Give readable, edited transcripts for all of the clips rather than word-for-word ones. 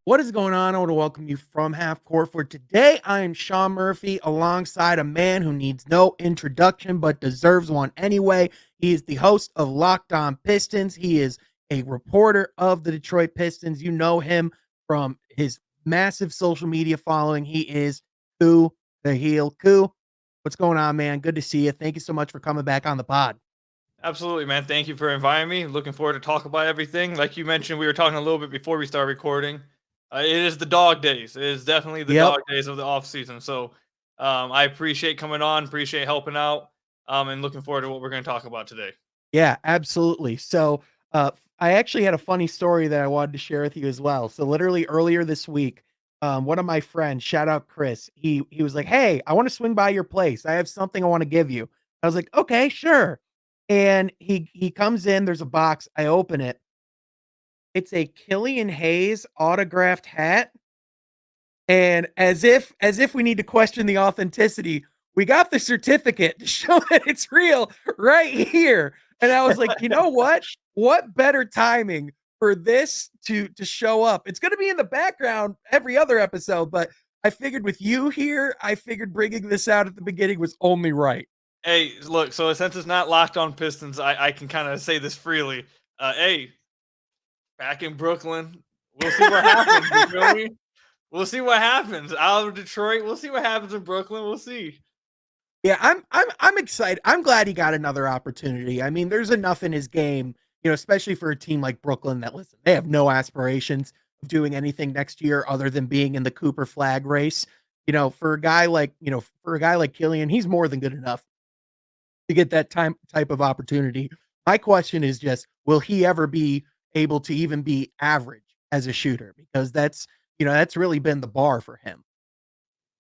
What is going on? I want to welcome you from Half Court. For today, I am Sean Murphy alongside a man who needs no introduction but deserves one anyway. He is the host of Locked On Pistons. He is a reporter of the Detroit Pistons. You know him from his massive social media following. He is Khahil. What's going on, man? Good to see you. Thank you so much for coming back on the pod. Absolutely, man. Thank you for inviting me. Looking forward to talk about everything. Like you mentioned, we were talking a little bit before we started recording. It is the dog days. It is definitely the Yep. dog days of the off season. So I appreciate coming on, appreciate helping out, and looking forward to what we're going to talk about today. Yeah, absolutely. So, I actually had a funny story that I wanted to share with you as well. So, literally earlier this week, one of my friends, shout out Chris, he was like, "Hey, I want to swing by your place. I have something I want to give you." I was like, "Okay, sure." And he comes in. There's a box. I open it. It's a Killian Hayes autographed hat. And as if we need to question the authenticity, we got the certificate to show that it's real right here. And I was like, you know what? What better timing for this to show up? It's going to be in the background every other episode, but I figured with you here, I figured bringing this out at the beginning was only right. Hey, look, so since it's not locked on Pistons, I can kind of say this freely. Hey, back in Brooklyn, we'll see what happens. You feel me? We'll see what happens. Out of Detroit, we'll see what happens in Brooklyn. We'll see. Yeah, I'm excited. I'm glad he got another opportunity. I mean, there's enough in his game, especially for a team like Brooklyn that listen, they have no aspirations of doing anything next year other than being in the Cooper flag race. For a guy like, Killian, he's more than good enough to get that type of opportunity. My question is just, will he ever be able to even be average as a shooter? Because that's really been the bar for him.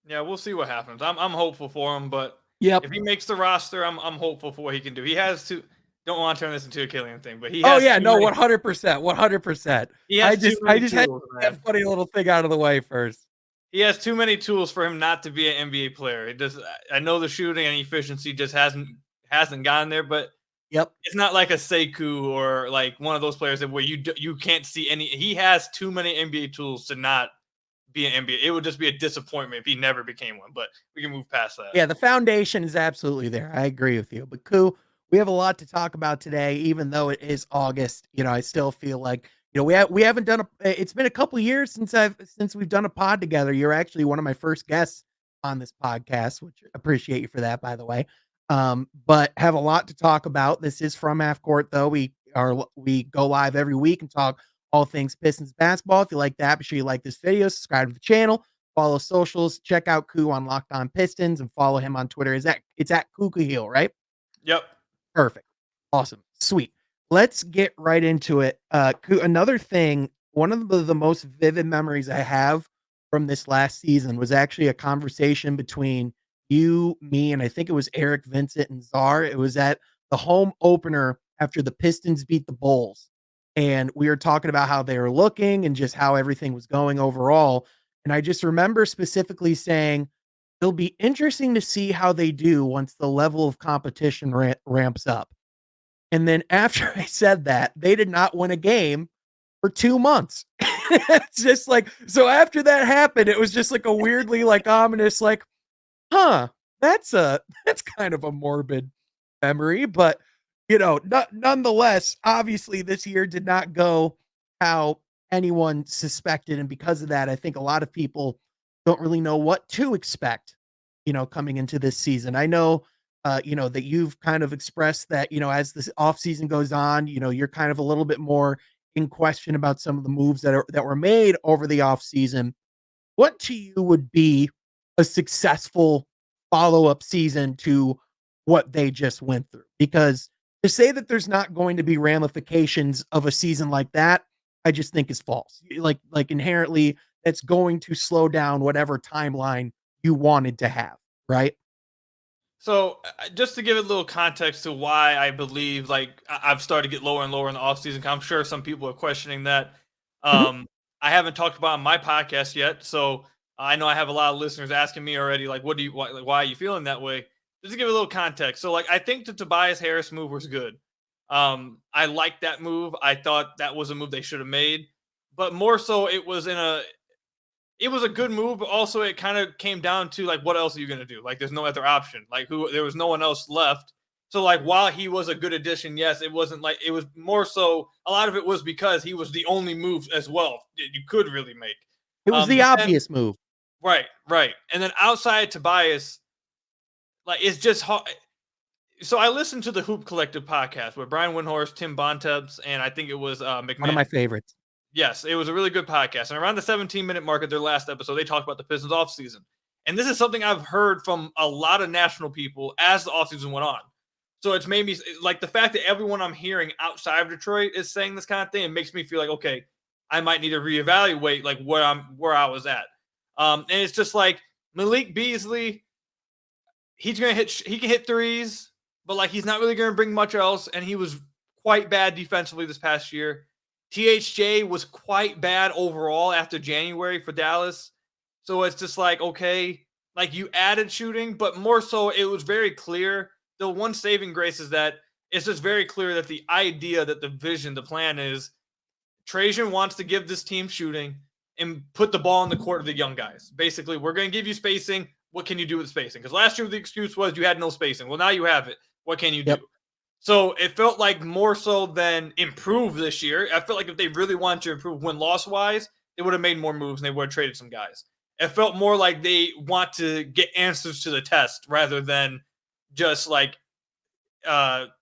Yeah, we'll see what happens. I'm hopeful for him, but Yep. if he makes the roster, I'm hopeful for what he can do. He has to. Don't want to turn this into a Killian thing, but he Oh has yeah, too no, many. 100%, 100%. He I has too just I many just had tools, that man. funny little thing out of the way first. He has too many tools for him not to be an NBA player. It just. I know the shooting and efficiency just hasn't gotten there, but Yep. it's not like a Sekou or like one of those players that where you can't see any. He has too many NBA tools to not be an NBA. It would just be a disappointment if he never became one. But we can move past that. Yeah, the foundation is absolutely there. I agree with you. But we have a lot to talk about today, even though it is August. I still feel like we haven't done it's been a couple of years since we've done a pod together. You're actually one of my first guests on this podcast, which I appreciate you for that, by the way. But have a lot to talk about. This is from Half Court, though. We go live every week and talk all things Pistons basketball. If you like that, be sure you like this video, subscribe to the channel. Follow socials. Check out Koo on Locked On Pistons and follow him on Twitter. It's at Khahil, right? Yep. Perfect. Awesome. Sweet. Let's get right into it. Another thing, one of the most vivid memories I have from this last season was actually a conversation between you, me, and I think it was Eric, Vincent, and Czar. It was at the home opener after the Pistons beat the Bulls. And we were talking about how they were looking and just how everything was going overall. And I just remember specifically saying, it'll be interesting to see how they do once the level of competition ramps up. And then after I said that, they did not win a game for 2 months. It's just like, so after that happened, it was just like a weirdly like ominous, like, huh, that's kind of a morbid memory, but nonetheless, obviously this year did not go how anyone suspected. And because of that, I think a lot of people don't really know what to expect, coming into this season. I know, that you've kind of expressed that, as this offseason goes on, you're kind of a little bit more in question about some of the moves that were made over the offseason. What to you would be a successful follow-up season to what they just went through? Because to say that there's not going to be ramifications of a season like that, I just think is false. Like inherently, it's going to slow down whatever timeline you wanted to have, right? So just to give a little context to why I believe like I've started to get lower and lower in the offseason, I'm sure some people are questioning that. Mhm. I haven't talked about on my podcast yet, so I know I have a lot of listeners asking me already, like, why are you feeling that way? Just to give a little context. So, like, I think the Tobias Harris move was good. I liked that move. I thought that was a move they should have made, but more so, it was in it was a good move, but also it kind of came down to like, what else are you going to do? Like, there's no other option. Like, there was no one else left. So, like, while he was a good addition, yes, it wasn't like, it was more so, a lot of it was because he was the only move as well that you could really make. It was the But then, obvious move. right, right. And then outside Tobias, like, it's just hard. So I listened to the Hoop Collective podcast with Brian Windhorst, Tim Bontemps, and I think it was One of my McMahon. favorites. Yes, it was a really good podcast. And around the 17-minute mark of their last episode, they talked about the Pistons offseason. And this is something I've heard from a lot of national people as the offseason went on. So it's made me, like, the fact that everyone I'm hearing outside of Detroit is saying this kind of thing, it makes me feel like, okay, I might need to reevaluate like where I was at. And it's just like Malik Beasley, he can hit threes, but like he's not really going to bring much else. And he was quite bad defensively this past year. THJ was quite bad overall after January for Dallas. So it's just like, okay, like you added shooting, but more so it was very clear. The one saving grace is that it's just very clear that the idea, that the vision, the plan is Trajan wants to give this team shooting and put the ball in the court of the young guys. Basically, we're going to give you spacing. What can you do with spacing? Because last year the excuse was you had no spacing. Well, now you have it. What can you do? So it felt like more so than improve this year. I felt like if they really wanted to improve win-loss wise, they would have made more moves and they would have traded some guys. It felt more like they want to get answers to the test rather than just like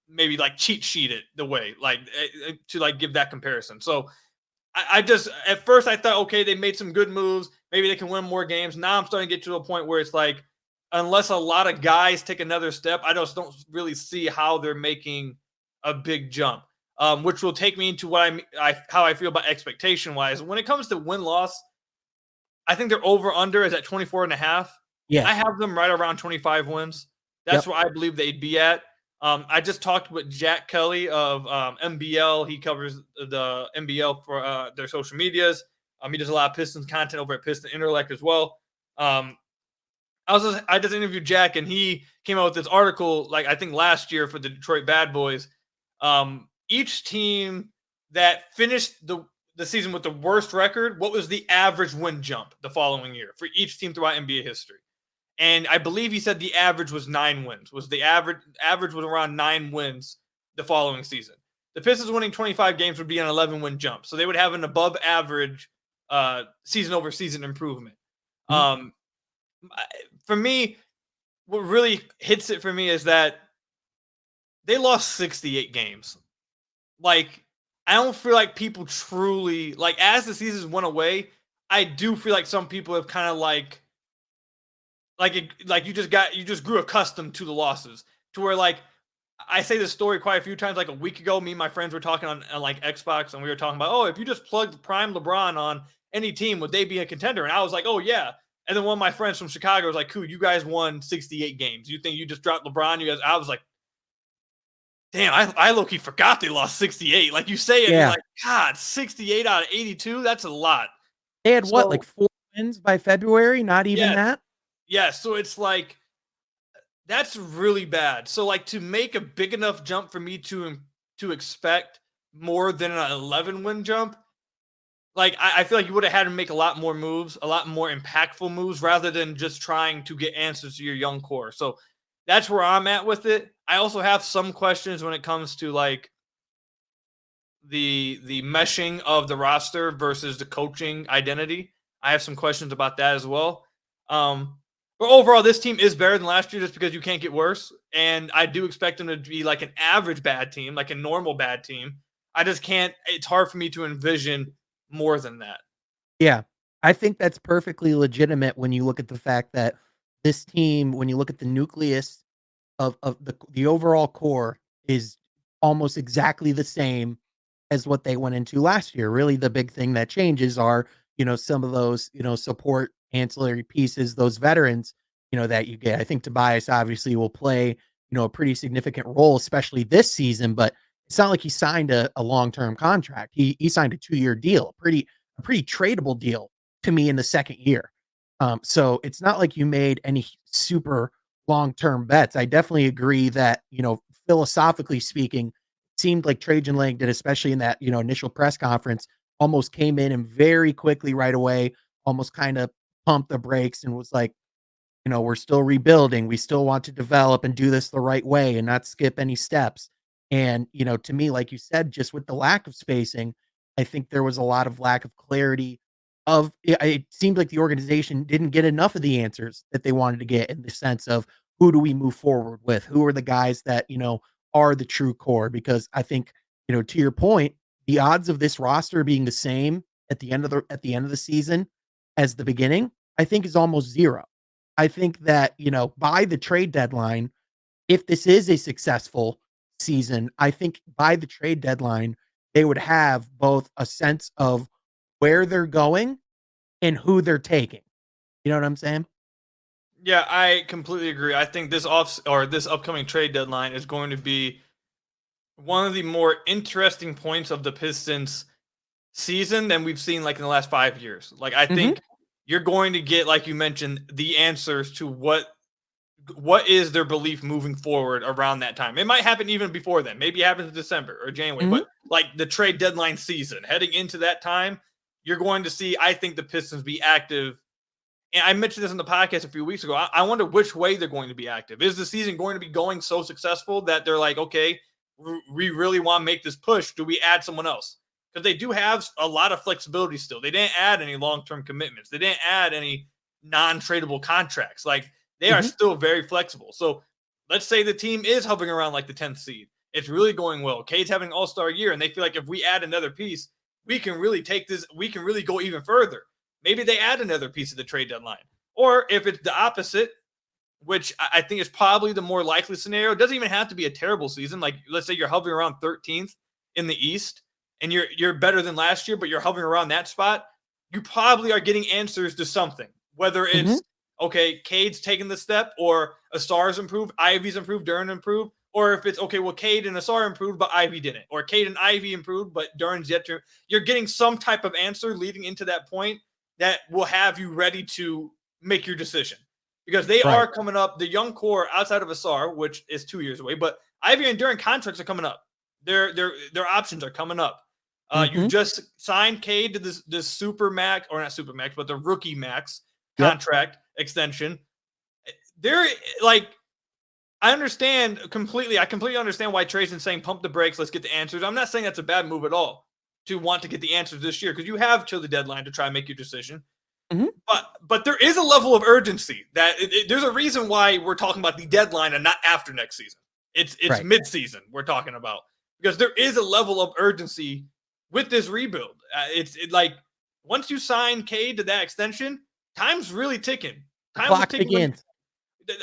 maybe like cheat sheet it the way, like to like give that comparison. So I just, at first I thought, okay, they made some good moves. Maybe they can win more games. Now I'm starting to get to a point where it's like, unless a lot of guys take another step, I just don't really see how they're making a big jump, which will take me into what how I feel about expectation wise. When it comes to win-loss, I think their over-under is at 24.5. Yeah. I have them right around 25 wins. That's where I believe they'd be at. I just talked with Jack Kelly of MBL. He covers the MBL for their social medias. He does a lot of Pistons content over at Piston Intellect as well. I just interviewed Jack, and he came out with this article, like I think last year for the Detroit Bad Boys. Each team that finished the season with the worst record, what was the average win jump the following year for each team throughout NBA history? And I believe he said the average was 9 wins. Was the average was around 9 wins the following season. The Pistons winning 25 games would be an 11-win jump, so they would have an above average season over season improvement. Mm-hmm. For me, what really hits it for me is that they lost 68 games. Like, I don't feel like people truly, like, as the seasons went away, I do feel like some people have kind of you just grew accustomed to the losses, to where, like, I say this story quite a few times. Like a week ago, me and my friends were talking on like Xbox, and we were talking about, oh, if you just plugged prime LeBron on any team, would they be a contender? And I was like, oh yeah. And then one of my friends from Chicago was like, cool, you guys won 68 games. You think you just dropped LeBron? You guys, I was like, damn, I low-key forgot they lost 68. Like, you say it, you're like, God, 68 out of 82? That's a lot. They had what, like 4 wins by February? Not even that? Yeah, so it's like, that's really bad. So, like, to make a big enough jump for me to expect more than an 11-win jump, like, I feel like you would have had to make a lot more moves, a lot more impactful moves, rather than just trying to get answers to your young core. So that's where I'm at with it. I also have some questions when it comes to like the meshing of the roster versus the coaching identity. I have some questions about that as well. But overall, this team is better than last year just because you can't get worse. And I do expect them to be like an average bad team, like a normal bad team. I just can't, it's hard for me to envision more than that. Yeah. I think that's perfectly legitimate when you look at the fact that this team, when you look at the nucleus of the overall core, is almost exactly the same as what they went into last year. Really, the big thing that changes are, some of those, support ancillary pieces, those veterans, that you get. I think Tobias obviously will play, a pretty significant role, especially this season, but it's not like he signed a long-term contract. He signed a 2-year deal, a pretty tradable deal to me in the second year. So it's not like you made any super long-term bets. I definitely agree that, philosophically speaking, it seemed like Trajan Langdon, especially in that, initial press conference, almost came in and very quickly right away almost kind of pumped the brakes and was like, we're still rebuilding. We still want to develop and do this the right way and not skip any steps. And, to me, like you said, just with the lack of spacing, I think there was a lot of lack of clarity it seemed like the organization didn't get enough of the answers that they wanted to get in the sense of who do we move forward with? Who are the guys that, are the true core? Because I think, to your point, the odds of this roster being the same at the end of the season as the beginning, I think is almost zero. I think that, by the trade deadline, if this is a successful season, I think by the trade deadline, they would have both a sense of where they're going and who they're taking. You know what I'm saying? Yeah, I completely agree. I think this upcoming trade deadline is going to be one of the more interesting points of the Pistons season than we've seen like in the last 5 years. Like I Mhm, think you're going to get, like you mentioned, the answers to what is their belief moving forward around that time. It might happen even before then. Maybe it happens in December or January, mhm, but like the trade deadline season, heading into that time, you're going to see, I think, the Pistons be active. And I mentioned this in the podcast a few weeks ago. I wonder which way they're going to be active. Is the season going to be going so successful that they're like, okay, we really want to make this push? Do we add someone else? Because they do have a lot of flexibility still. They didn't add any long-term commitments. They didn't add any non-tradable contracts. Like they are mhm, still very flexible. So let's say the team is hovering around like the 10th seed. It's really going well. Cade's having an all-star year, and they feel like if we add another piece, we can really take this, we can really go even further. Maybe they add another piece of the trade deadline. Or if it's the opposite, which I think is probably the more likely scenario, it doesn't even have to be a terrible season. Like let's say you're hovering around 13th in the East and you're better than last year, but you're hovering around that spot, you probably are getting answers to something. Whether mhm. it's okay, Cade's taking the step, or Asar's improved, Ivy's improved, Duran improved, or if it's okay, well, Cade and Ausar improved, but Ivy didn't, or Cade and Ivy improved, but Duran's yet to. You're getting some type of answer leading into that point that will have you ready to make your decision, because they Right. are coming up. The young core outside of Ausar, which is 2 years away, but Ivy and Duran contracts are coming up. Their options are coming up. You Mhm. just signed Cade to this super max, or not super max, but the rookie max Yep. contract extension. They're like, I understand completely. I completely understand why Trey's saying pump the brakes. Let's get the answers. I'm not saying that's a bad move at all to want to get the answers this year, because you have till the deadline to try and make your decision. Mhm. But there is a level of urgency that there's a reason why we're talking about the deadline and not after next season. It's Right. mid season we're talking about, because there is a level of urgency with this rebuild. Like once you sign Cade to that extension, time's really ticking. The Time was clock ticking when begins.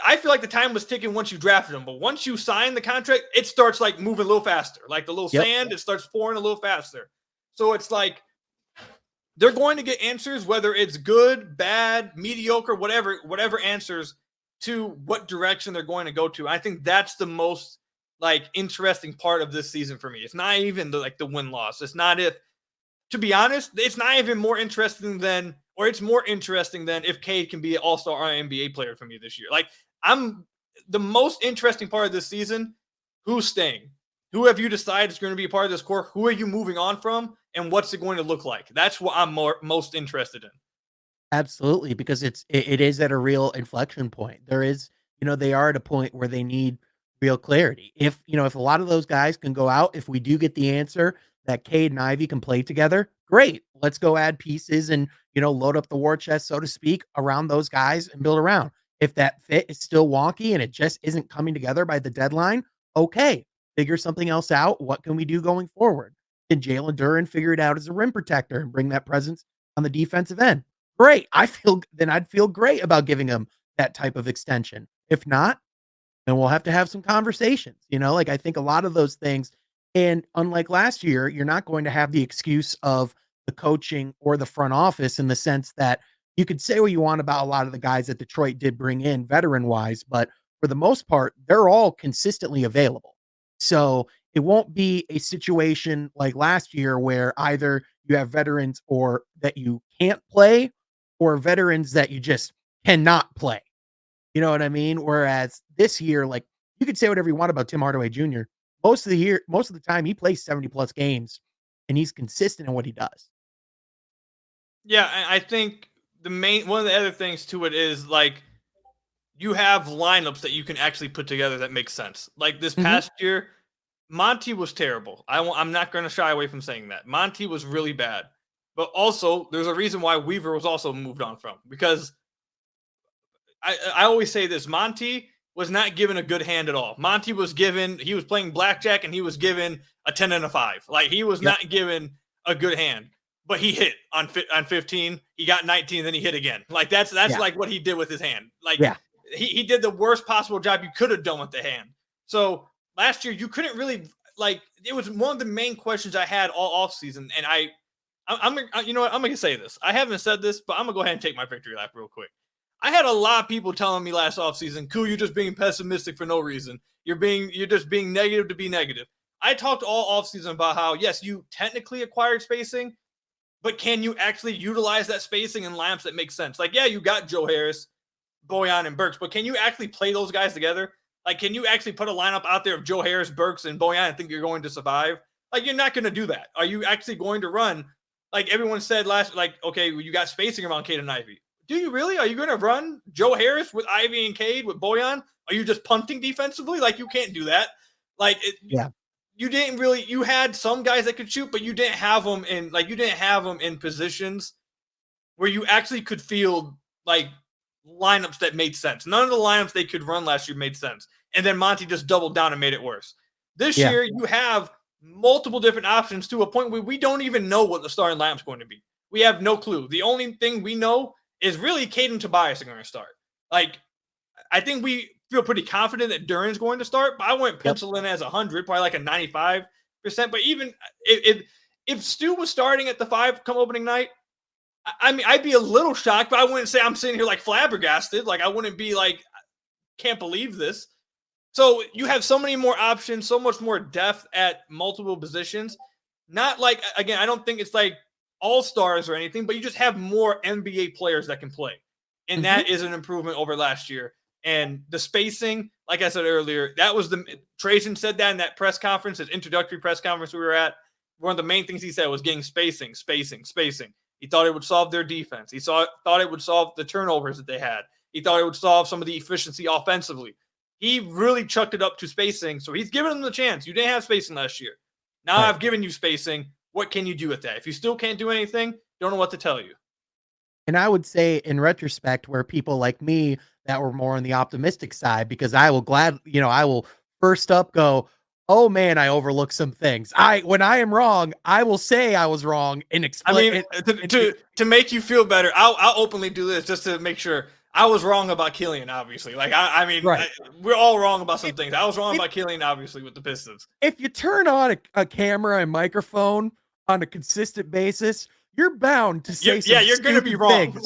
I feel like the time was ticking once you drafted him, but once you sign the contract, it starts like moving a little faster. Like the little Yep. sand, it starts pouring a little faster. So it's like they're going to get answers, whether it's good, bad, mediocre, whatever answers to what direction they're going to go to. I think that's the most like interesting part of this season for me. It's not even the win loss. It's not if, to be honest, it's not even more interesting than, or it's more interesting than if Cade can be an all-star or NBA player for me this year. Like I'm the most interesting part of this season. Who's staying? Who have you decided is going to be a part of this core? Who are you moving on from? And what's it going to look like? That's what I'm most interested in. Absolutely, because it is at a real inflection point. There is, they are at a point where they need real clarity. If a lot of those guys can go out, if we do get the answer that Cade and Ivy can play together, great. Let's go add pieces and, load up the war chest, so to speak, around those guys and build around. If that fit is still wonky and it just isn't coming together by the deadline, okay, figure something else out. What can we do going forward? Can Jalen Duran figure it out as a rim protector and bring that presence on the defensive end? Great. I'd feel great about giving him that type of extension. If not, then we'll have some conversations, like I think a lot of those things. And unlike last year, you're not going to have the excuse of the coaching or the front office in the sense that you could say what you want about a lot of the guys that Detroit did bring in veteran wise, but for the most part, they're all consistently available. So it won't be a situation like last year where either you have veterans or that you can't play or veterans that you just cannot play. You know what I mean? Whereas this year, like you could say whatever you want about Tim Hardaway Jr. Most of the time, he plays 70 plus games and he's consistent in what he does. Yeah, I think one of the other things to it is like you have lineups that you can actually put together that make sense. Like this past year, Monty was terrible. I'm not going to shy away from saying that. Monty was really bad. But also, there's a reason why Weaver was also moved on from, because I always say this: Monty was not given a good hand at all. Monty was he was playing blackjack and he was given a 10 and a 5. Like he was not given a good hand. But he hit on 15. He got 19, then he hit again. Like that's like what he did with his hand. Like he did the worst possible job you could have done with the hand. So last year you couldn't really, like, it was one of the main questions I had all off season. And I'm you know what, I'm gonna say this. I haven't said this, but I'm gonna go ahead and take my victory lap real quick. I had a lot of people telling me last offseason, "Cool, you're just being pessimistic for no reason. You're just being negative to be negative." I talked all offseason about how, yes, you technically acquired spacing, but can you actually utilize that spacing in lineups that make sense? Like, yeah, you got Joe Harris, Bojan, and Burks, but can you actually play those guys together? Like, can you actually put a lineup out there of Joe Harris, Burks, and Bojan and think you're going to survive? Like, you're not going to do that. Are you actually going to run? Like everyone said okay, you got spacing around Cade and Ivey. Do you really? Are you going to run Joe Harris with Ivy and Cade with Bojan? Are you just punting defensively? Like, you can't do that. Like, you didn't really. You had some guys that could shoot, but you didn't have them in positions where you actually could field like lineups that made sense. None of the lineups they could run last year made sense, and then Monty just doubled down and made it worse. This year, you have multiple different options to a point where we don't even know what the starting lineup's going to be. We have no clue. The only thing we know is really Cade and Tobias are going to start. Like, I think we feel pretty confident that Duran's going to start, but I wouldn't pencil in as 100, probably like a 95%. But even if Stu was starting at the 5 come opening night, I mean, I'd be a little shocked, but I wouldn't say I'm sitting here like flabbergasted. Like, I wouldn't be like, can't believe this. So you have so many more options, so much more depth at multiple positions. Not like, again, I don't think it's like all-stars or anything, but you just have more NBA players that can play. And that is an improvement over last year. And the spacing, like I said earlier, that was Trajan said that in that press conference, his introductory press conference we were at. One of the main things he said was getting spacing. He thought it would solve their defense. He thought it would solve the turnovers that they had. He thought it would solve some of the efficiency offensively. He really chucked it up to spacing. So he's giving them the chance. You didn't have spacing last year. Now I've given you spacing. What can you do with that? If you still can't do anything, don't know what to tell you. And I would say in retrospect, where people like me that were more on the optimistic side, because I will first up go, oh man, I overlooked some things. When I am wrong, I will say I was wrong and explain. I mean, to make you feel better, I'll openly do this just to make sure. I was wrong about Killian, obviously. Like, we're all wrong about some things. I was wrong about Killian, obviously, with the Pistons. If you turn on a camera and microphone on a consistent basis, you're bound to say you're going to be wrong.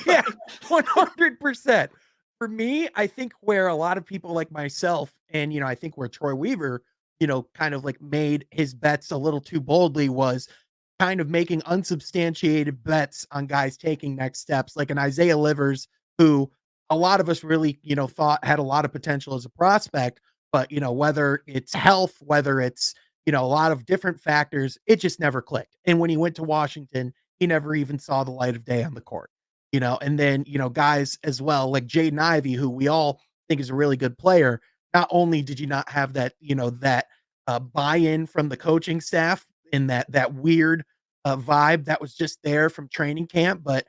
Yeah, 100%. For me, I think where a lot of people like myself and, I think where Troy Weaver, kind of like made his bets a little too boldly was kind of making unsubstantiated bets on guys taking next steps, like an Isaiah Livers, who a lot of us really, thought had a lot of potential as a prospect, but, whether it's health, whether it's, a lot of different factors, it just never clicked. And when he went to Washington, he never even saw the light of day on the court, and then, guys as well, like Jaden Ivey, who we all think is a really good player. Not only did you not have that, buy-in from the coaching staff and that weird vibe that was just there from training camp, but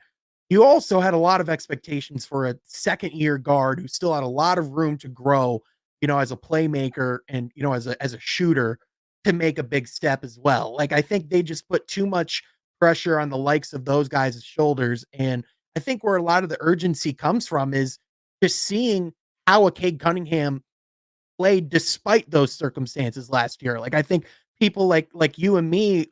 you also had a lot of expectations for a second-year guard who still had a lot of room to grow, as a playmaker and, as a shooter to make a big step as well. Like, I think they just put too much pressure on the likes of those guys' shoulders. And I think where a lot of the urgency comes from is just seeing how a Cade Cunningham played despite those circumstances last year. Like, I think people like you and me,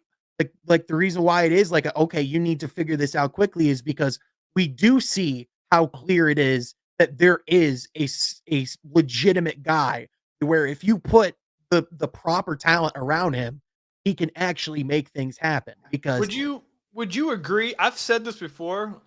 like the reason why it is like, okay, you need to figure this out quickly is because we do see how clear it is that there is a legitimate guy where if you put the proper talent around him, he can actually make things happen. Because would you agree? I've said this before.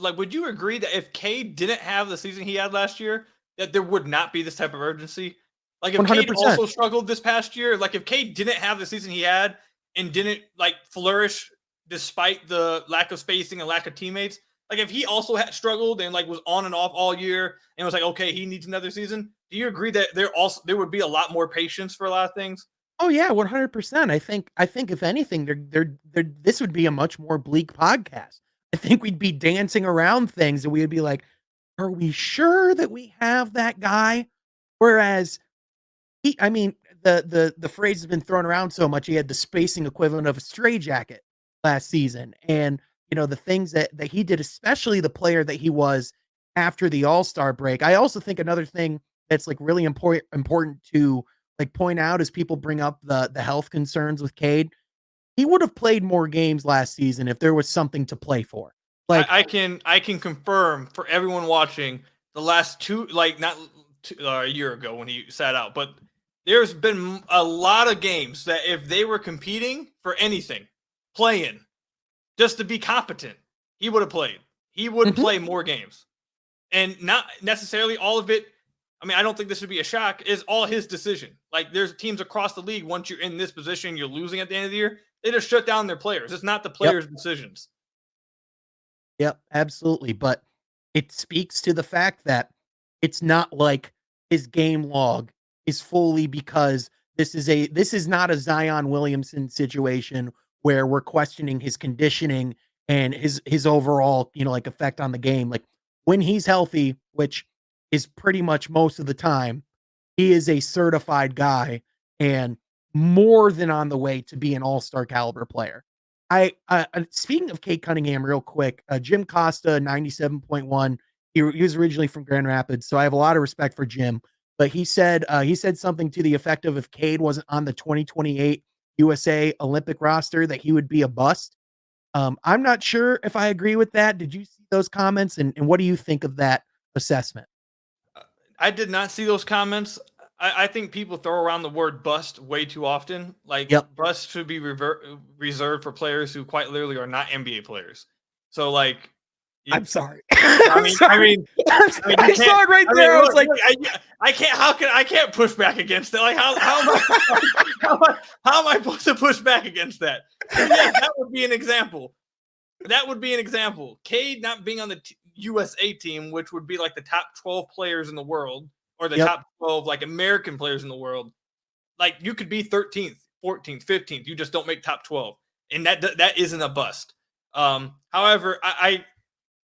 Would you agree that if Cade didn't have the season he had last year, that there would not be this type of urgency? Like, if 100%. Cade also struggled this past year, like if Cade didn't have the season he had and didn't like flourish despite the lack of spacing and lack of teammates, Like if he also had struggled and like was on and off all year and was like, okay, he needs another season. Do you agree that there would be a lot more patience for a lot of things? Oh yeah, 100%. I think if anything, this would be a much more bleak podcast. I think we'd be dancing around things and we would be like, "Are we sure that we have that guy?" Whereas I mean, the phrase has been thrown around so much. He had the spacing equivalent of a straitjacket last season, and the things that he did, especially the player that he was after the All-Star break. I also think another thing that's like really important to like point out as people bring up the health concerns with Cade. He would have played more games last season if there was something to play for. Like, I can confirm for everyone watching the last two, like not a year ago when he sat out, but there's been a lot of games that if they were competing for anything, playing just to be competent, he would have played. He would mhm, play more games, and not necessarily all of it. I mean, I don't think this would be a shock. Is all his decision. Like, there's teams across the league. Once you're in this position, you're losing at the end of the year. They just shut down their players. It's not the yep. players' decisions. Yep, absolutely, but it speaks to the fact that it's not like his game log is fully because this is not a Zion Williamson situation where we're questioning his conditioning and his overall, like effect on the game. Like when he's healthy, which is pretty much most of the time, he is a certified guy and more than on the way to be an all-star caliber player. Speaking of Cade Cunningham real quick, Jim Costa, 97.1. He was originally from Grand Rapids, so I have a lot of respect for Jim. But he said something to the effect of if Cade wasn't on the 2028 USA Olympic roster, that he would be a bust. I'm not sure if I agree with that. Did you see those comments? And what do you think of that assessment? I did not see those comments. I think people throw around the word bust way too often. Like Yep. bust should be reserved for players who quite literally are not NBA players. So like, you, I'm sorry. I I'm mean, I sorry. mean, I mean, you I saw can't. it right I mean, there. I was like, look, I can't. I can't push back against it. Like how am I how am I supposed to push back against that? And yes, that would be an example. That would be an example. Cade not being on the USA team, which would be like the top 12 players in the world, or the yep. top 12 like American players in the world. Like you could be 13th, 14th, 15th. You just don't make top 12, and that isn't a bust. However,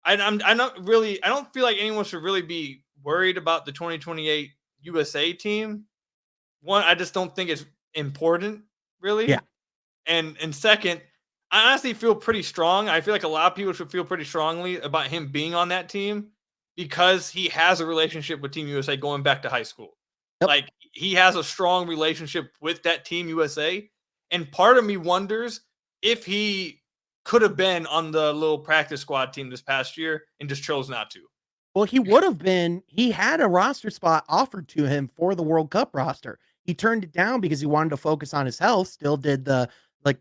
I'm not really. I don't feel like anyone should really be worried about the 2028 USA team. One, I just don't think it's important, Yeah. really. And second, I honestly feel pretty strong. I feel like a lot of people should feel pretty strongly about him being on that team because he has a relationship with Team USA going back to high school. Yep. Like he has a strong relationship with that Team USA. And part of me wonders if he could have been on the little practice squad team this past year and just chose not to. Well, he had a roster spot offered to him for the World Cup roster. He turned it down because he wanted to focus on his health, still did the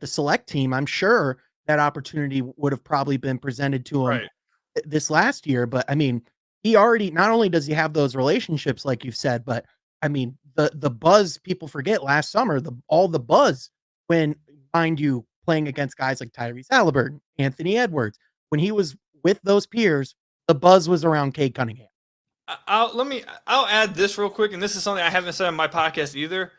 select team. I'm sure that opportunity would have probably been presented to him Right. this last year, but I mean, he already not only does he have those relationships like you've said, but I mean, the buzz people forget last summer, all the buzz when mind you playing against guys like Tyrese Halliburton, Anthony Edwards, when he was with those peers, the buzz was around Cade Cunningham. I'll add this real quick, and this is something I haven't said on my podcast either.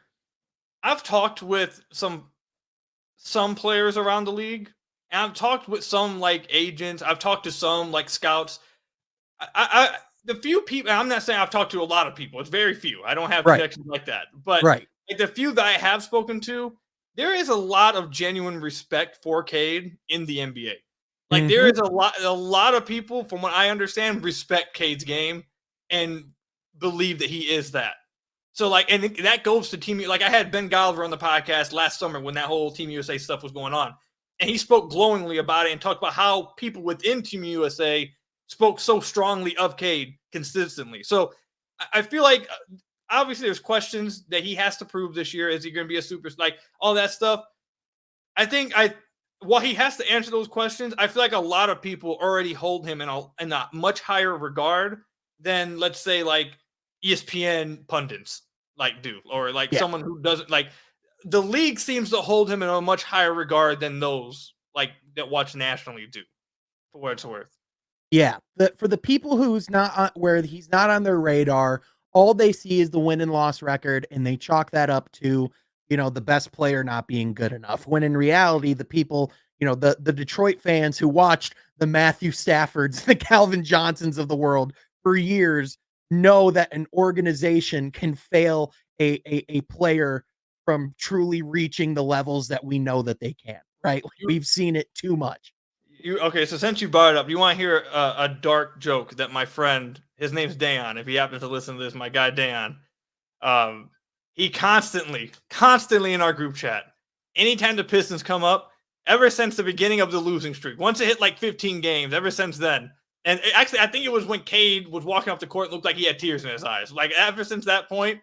I've talked with some players around the league, and I've talked with some like agents. I've talked to some like scouts. The few people. I'm not saying I've talked to a lot of people. It's very few. I don't have Right, connections like that. But right. like the few that I have spoken to, there is a lot of genuine respect for Cade in the NBA. Like there Mhm. is a lot of people, from what I understand, respect Cade's game and believe that he is that. So like, and that goes to Team. Like I had Ben Golliver on the podcast last summer when that whole Team USA stuff was going on, and he spoke glowingly about it and talked about how people within Team USA spoke so strongly of Cade consistently. So I feel like obviously there's questions that he has to prove this year. Is he going to be a super, like all that stuff? I think while he has to answer those questions, I feel like a lot of people already hold him in a much higher regard than, let's say, like ESPN pundits like do, or like Yeah. someone who doesn't like. The league seems to hold him in a much higher regard than those like that watch nationally do, for what it's worth. Yeah, for the people who's not on where he's not on their radar, all they see is the win and loss record, and they chalk that up to, the best player not being good enough. When in reality, the people, the Detroit fans who watched the Matthew Staffords, the Calvin Johnsons of the world for years know that an organization can fail a player from truly reaching the levels that we know that they can, right? You, We've seen it too much. okay? So since you brought it up, you want to hear a dark joke that my friend, his name's Dan. If he happens to listen to this, my guy Dan, um, he constantly in our group chat, anytime the Pistons come up, ever since the beginning of the losing streak, once it hit like 15 games, ever since then, and actually, I think it was when Cade was walking off the court, it looked like he had tears in his eyes. Like ever since that point,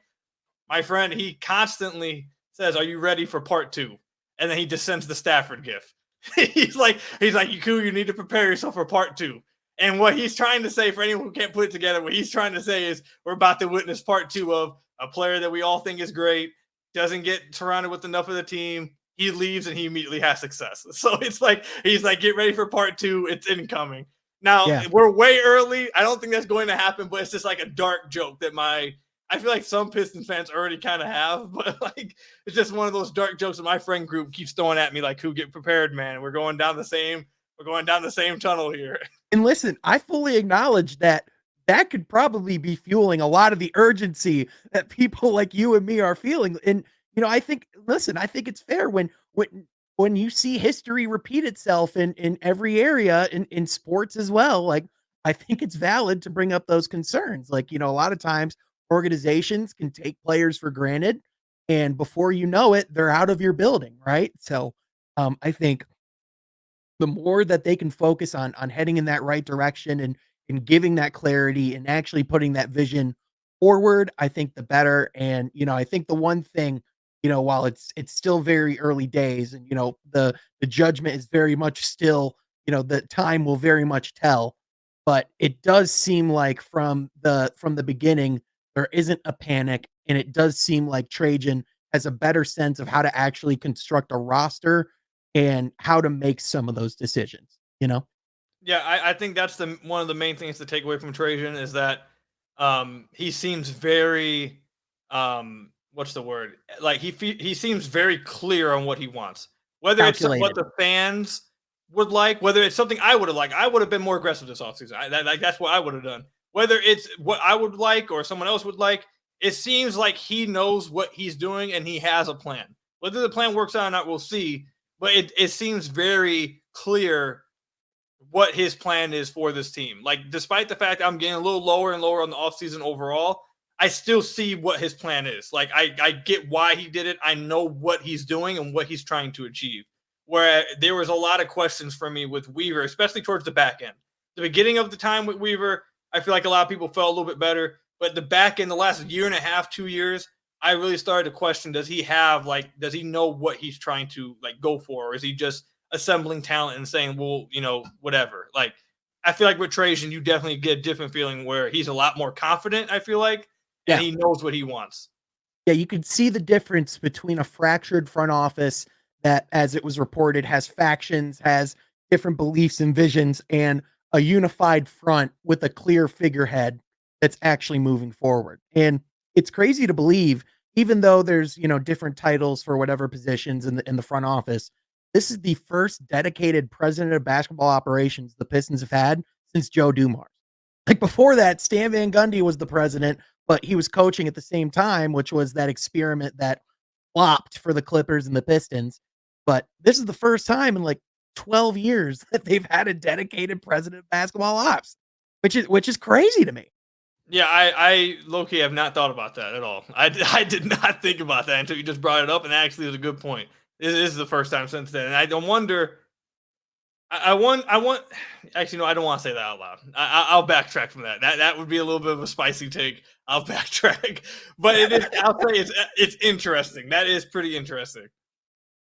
my friend, he constantly says, "Are you ready for part two?" And then he just sends the Stafford gif. he's like, you need to prepare yourself for part two. And what he's trying to say, for anyone who can't put it together, what he's trying to say is we're about to witness part two of a player that we all think is great, doesn't get surrounded with enough of the team. He leaves and he immediately has success. So it's like, he's like, get ready for part two. It's incoming. Now, Yeah. we're way early. I don't think that's going to happen, but it's just like a dark joke that I feel like some Pistons fans already kind of have, but like it's just one of those dark jokes that my friend group keeps throwing at me. Like, who get prepared, man? We're going down the same tunnel here. And listen, I fully acknowledge that that could probably be fueling a lot of the urgency that people like you and me are feeling. And I think I think it's fair when you see history repeat itself in every area in sports as well. Like I think it's valid to bring up those concerns. Like, a lot of times organizations can take players for granted and before you know it, they're out of your building, right? So I think the more that they can focus on heading in that right direction and giving that clarity and actually putting that vision forward, I think the better. And I think the one thing, while it's still very early days, and the judgment is very much still, the time will very much tell. But it does seem like from the beginning there isn't a panic, and it does seem like Trajan has a better sense of how to actually construct a roster and how to make some of those decisions. Yeah, I think that's the one of the main things to take away from Trajan is that he seems very what's the word? Like he seems very clear on what he wants. Whether it's what Calculated. the fans would like, whether it's something I would have liked, I would have been more aggressive this offseason. That's what I would have done. Whether it's what I would like or someone else would like, it seems like he knows what he's doing and he has a plan. Whether the plan works out or not, we'll see. But it seems very clear what his plan is for this team. Like, despite the fact I'm getting a little lower and lower on the offseason overall, I still see what his plan is. Like, I get why he did it. I know what he's doing and what he's trying to achieve. Where there was a lot of questions for me with Weaver, especially towards the back end. The beginning of the time with Weaver, I feel like a lot of people felt a little bit better. But the back end, the last year and a half, 2 years, I really started to question, does he know what he's trying to go for? Or is he just assembling talent and saying, well, whatever. Like, I feel like with Trajan, you definitely get a different feeling where he's a lot more confident, I feel like, and Yeah. he knows what he wants. Yeah, you could see the difference between a fractured front office that, as it was reported, has factions, has different beliefs and visions, and a unified front with a clear figurehead that's actually moving forward. And it's crazy to believe, even though there's different titles for whatever positions in the front office, this is the first dedicated president of basketball operations the Pistons have had since Joe Dumars. Like before that, Stan Van Gundy was the president, but he was coaching at the same time, which was that experiment that flopped for the Clippers and the Pistons. But this is the first time in like 12 years that they've had a dedicated president of basketball ops, which is crazy to me. Yeah, I low-key have not thought about that at all. I did not think about that until you just brought it up, and actually, it's a good point. This is the first time since then, and I don't wonder. I want. Actually, no, I don't want to say that out loud. I'll backtrack from that. That would be a little bit of a spicy take. I'll backtrack, but it is. I'll say it's interesting. That is pretty interesting.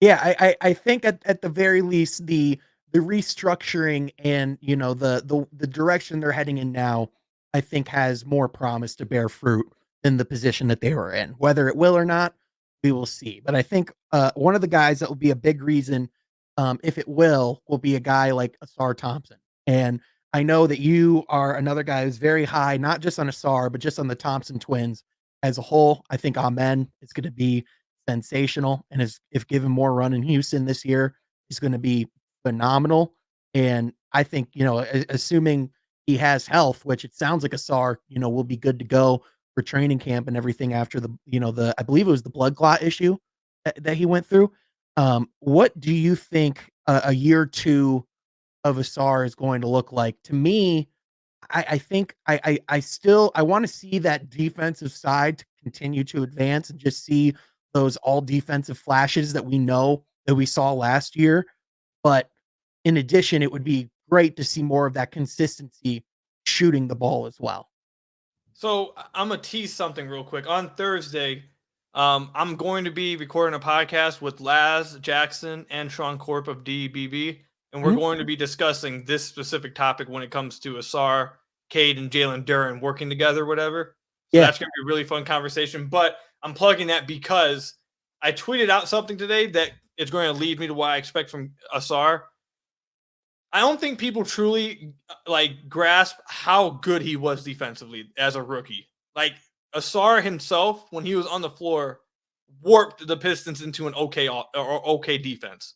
Yeah, I think at the very least the restructuring and the direction they're heading in now, I think has more promise to bear fruit than the position that they were in. Whether it will or not, we will see. But I think one of the guys that will be a big reason, if it will be a guy like Ausar Thompson. And I know that you are another guy who's very high, not just on Ausar, but just on the Thompson twins as a whole. I think Amen is going to be sensational, and is if given more run in Houston this year, he's going to be phenomenal. And I think assuming he has health, which it sounds like Ausar, will be good to go for training camp and everything after the I believe it was the blood clot issue that he went through. What do you think a year two of Asar is going to look like? To me, I think I still I want to see that defensive side to continue to advance and just see those all defensive flashes that we know that we saw last year. But in addition, it would be great to see more of that consistency shooting the ball as well. So I'm gonna tease something real quick. On Thursday, I'm going to be recording a podcast with Laz Jackson and Sean Corp of DBB, and we're Mhm. going to be discussing this specific topic when it comes to Asar, Cade, and Jalen Duren working together, whatever. So Yeah. that's gonna be a really fun conversation. But I'm plugging that because I tweeted out something today that is going to lead me to what I expect from Asar. I don't think people truly grasp how good he was defensively as a rookie. Like Asar himself, when he was on the floor, warped the Pistons into an okay defense.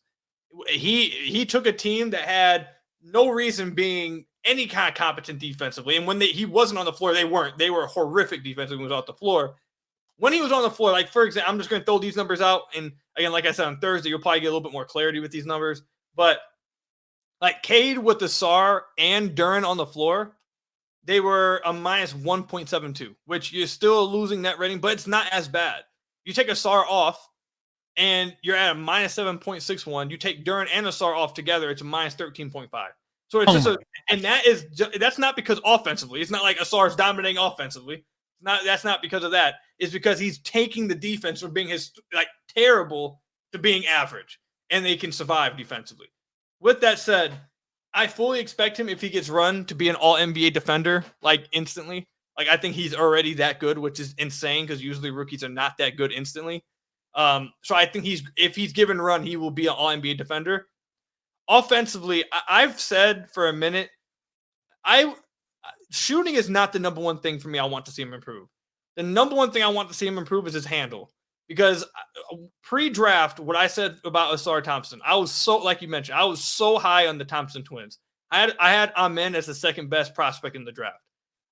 He took a team that had no reason being any kind of competent defensively, and when he wasn't on the floor, they weren't. They were horrific defensively when he was off the floor. When he was on the floor, like for example, I'm just going to throw these numbers out, and again, like I said on Thursday, you'll probably get a little bit more clarity with these numbers, but like Cade with the SAR and Duren on the floor, they were a minus 1.72, which you're still losing net rating, but it's not as bad. You take a SAR off and you're at a minus 7.61. You take Duren and a SAR off together, it's a minus 13.5. So it's Oh just my. and that's not because offensively. It's not like Asar is dominating offensively. That's not because of that. It's because he's taking the defense from being his terrible to being average, and they can survive defensively. With that said, I fully expect him if he gets run to be an all NBA defender instantly. I think he's already that good, which is insane because usually rookies are not that good instantly. So I think if he's given run, he will be an all NBA defender. Offensively, I've said for a minute, shooting is not the number one thing for me. I want to see him improve. The number one thing I want to see him improve is his handle. Because pre-draft, what I said about Ausar Thompson, I was so, like you mentioned, I was so high on the Thompson twins. I had Amen as the second best prospect in the draft.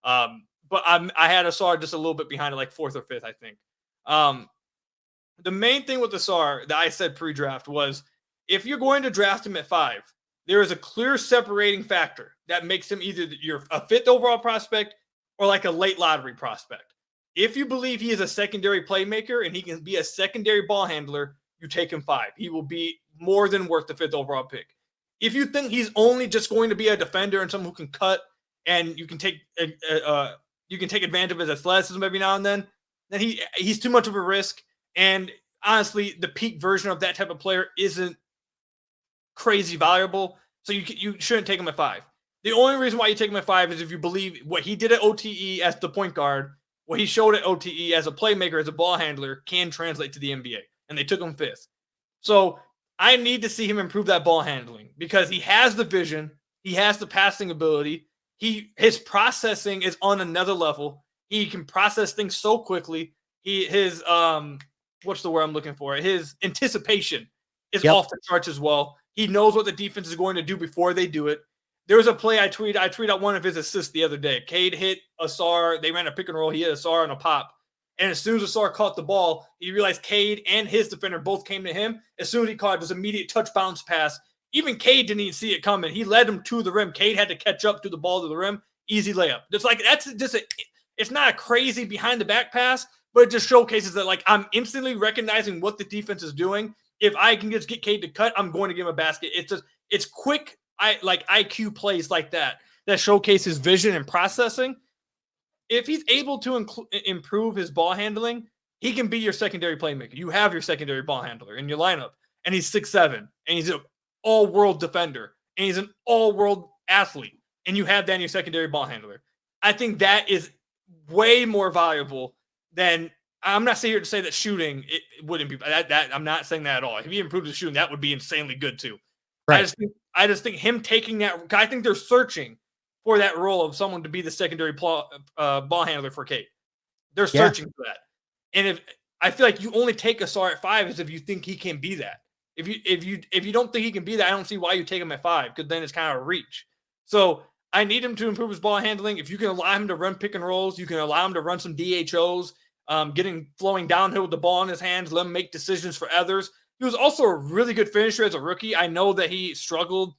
But I had Ausar just a little bit behind it, like fourth or fifth, I think. The main thing with Ausar that I said pre-draft was if you're going to draft him at 5, there is a clear separating factor that makes him either a fifth overall prospect or like a late lottery prospect. If you believe he is a secondary playmaker and he can be a secondary ball handler, you take him 5. He will be more than worth the 5th overall pick. If you think he's only just going to be a defender and someone who can cut and you can take advantage of his athleticism every now and then he's too much of a risk. And honestly, the peak version of that type of player isn't crazy valuable, so you shouldn't take him at 5. The only reason why you take him at 5 is if you believe what he did at OTE as the point guard, what he showed at OTE as a playmaker, as a ball handler, can translate to the NBA, and they took him 5th. So I need to see him improve that ball handling because he has the vision, he has the passing ability, his processing is on another level. He can process things so quickly. His what's the word I'm looking for? His anticipation is off the charts as well. He knows what the defense is going to do before they do it. There was a play I tweeted out one of his assists the other day. Cade hit Ausar. They ran a pick and roll. He hit Ausar on a pop. And as soon as Ausar caught the ball, he realized Cade and his defender both came to him. As soon as he caught this immediate touch bounce pass, even Cade didn't even see it coming. He led him to the rim. Cade had to catch up to the ball to the rim. Easy layup. It's not a crazy behind the back pass, but it just showcases that I'm instantly recognizing what the defense is doing. If I can just get Cade to cut, I'm going to give him a basket. It's quick. IQ plays like that showcases vision and processing. If he's able to improve his ball handling, he can be your secondary playmaker. You have your secondary ball handler in your lineup, and he's 6'7", and he's an all-world defender, and he's an all-world athlete, and you have that in your secondary ball handler. I think that is way more valuable than. I'm not saying here to say that shooting it wouldn't be that. I'm not saying that at all. If he improved his shooting, that would be insanely good too. Right. I just think him taking that. I think they're searching for that role of someone to be the secondary ball handler for Cade. They're Yeah. searching for that. And if I feel like you only take Ausar at 5 is if you think he can be that. If you don't think he can be that, I don't see why you take him at 5, because then it's kind of a reach. So I need him to improve his ball handling. If you can allow him to run pick and rolls, you can allow him to run some DHOs, flowing downhill with the ball in his hands, let him make decisions for others. He was also a really good finisher as a rookie. I know that he struggled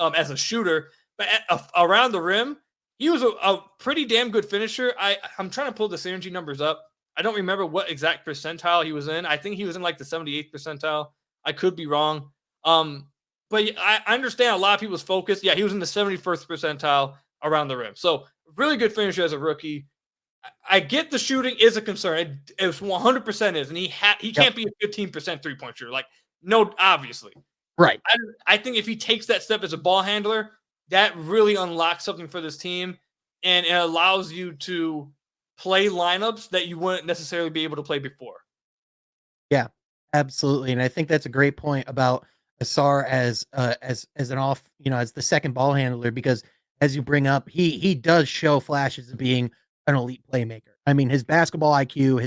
as a shooter, but around the rim, he was a pretty damn good finisher. I'm trying to pull the synergy numbers up. I don't remember what exact percentile he was in. I think he was in like the 78th percentile. I could be wrong. But I understand a lot of people's focus. Yeah, he was in the 71st percentile around the rim. So really good finisher as a rookie. I get the shooting is a concern. It 100% is, and he can't be a 15% 3-point shooter. Like, no, obviously. Right. I think if he takes that step as a ball handler, that really unlocks something for this team, and it allows you to play lineups that you wouldn't necessarily be able to play before. Yeah, absolutely. And I think that's a great point about Ausar as an as the second ball handler, because as you bring up, he does show flashes of being an elite playmaker. I mean, his basketball IQ,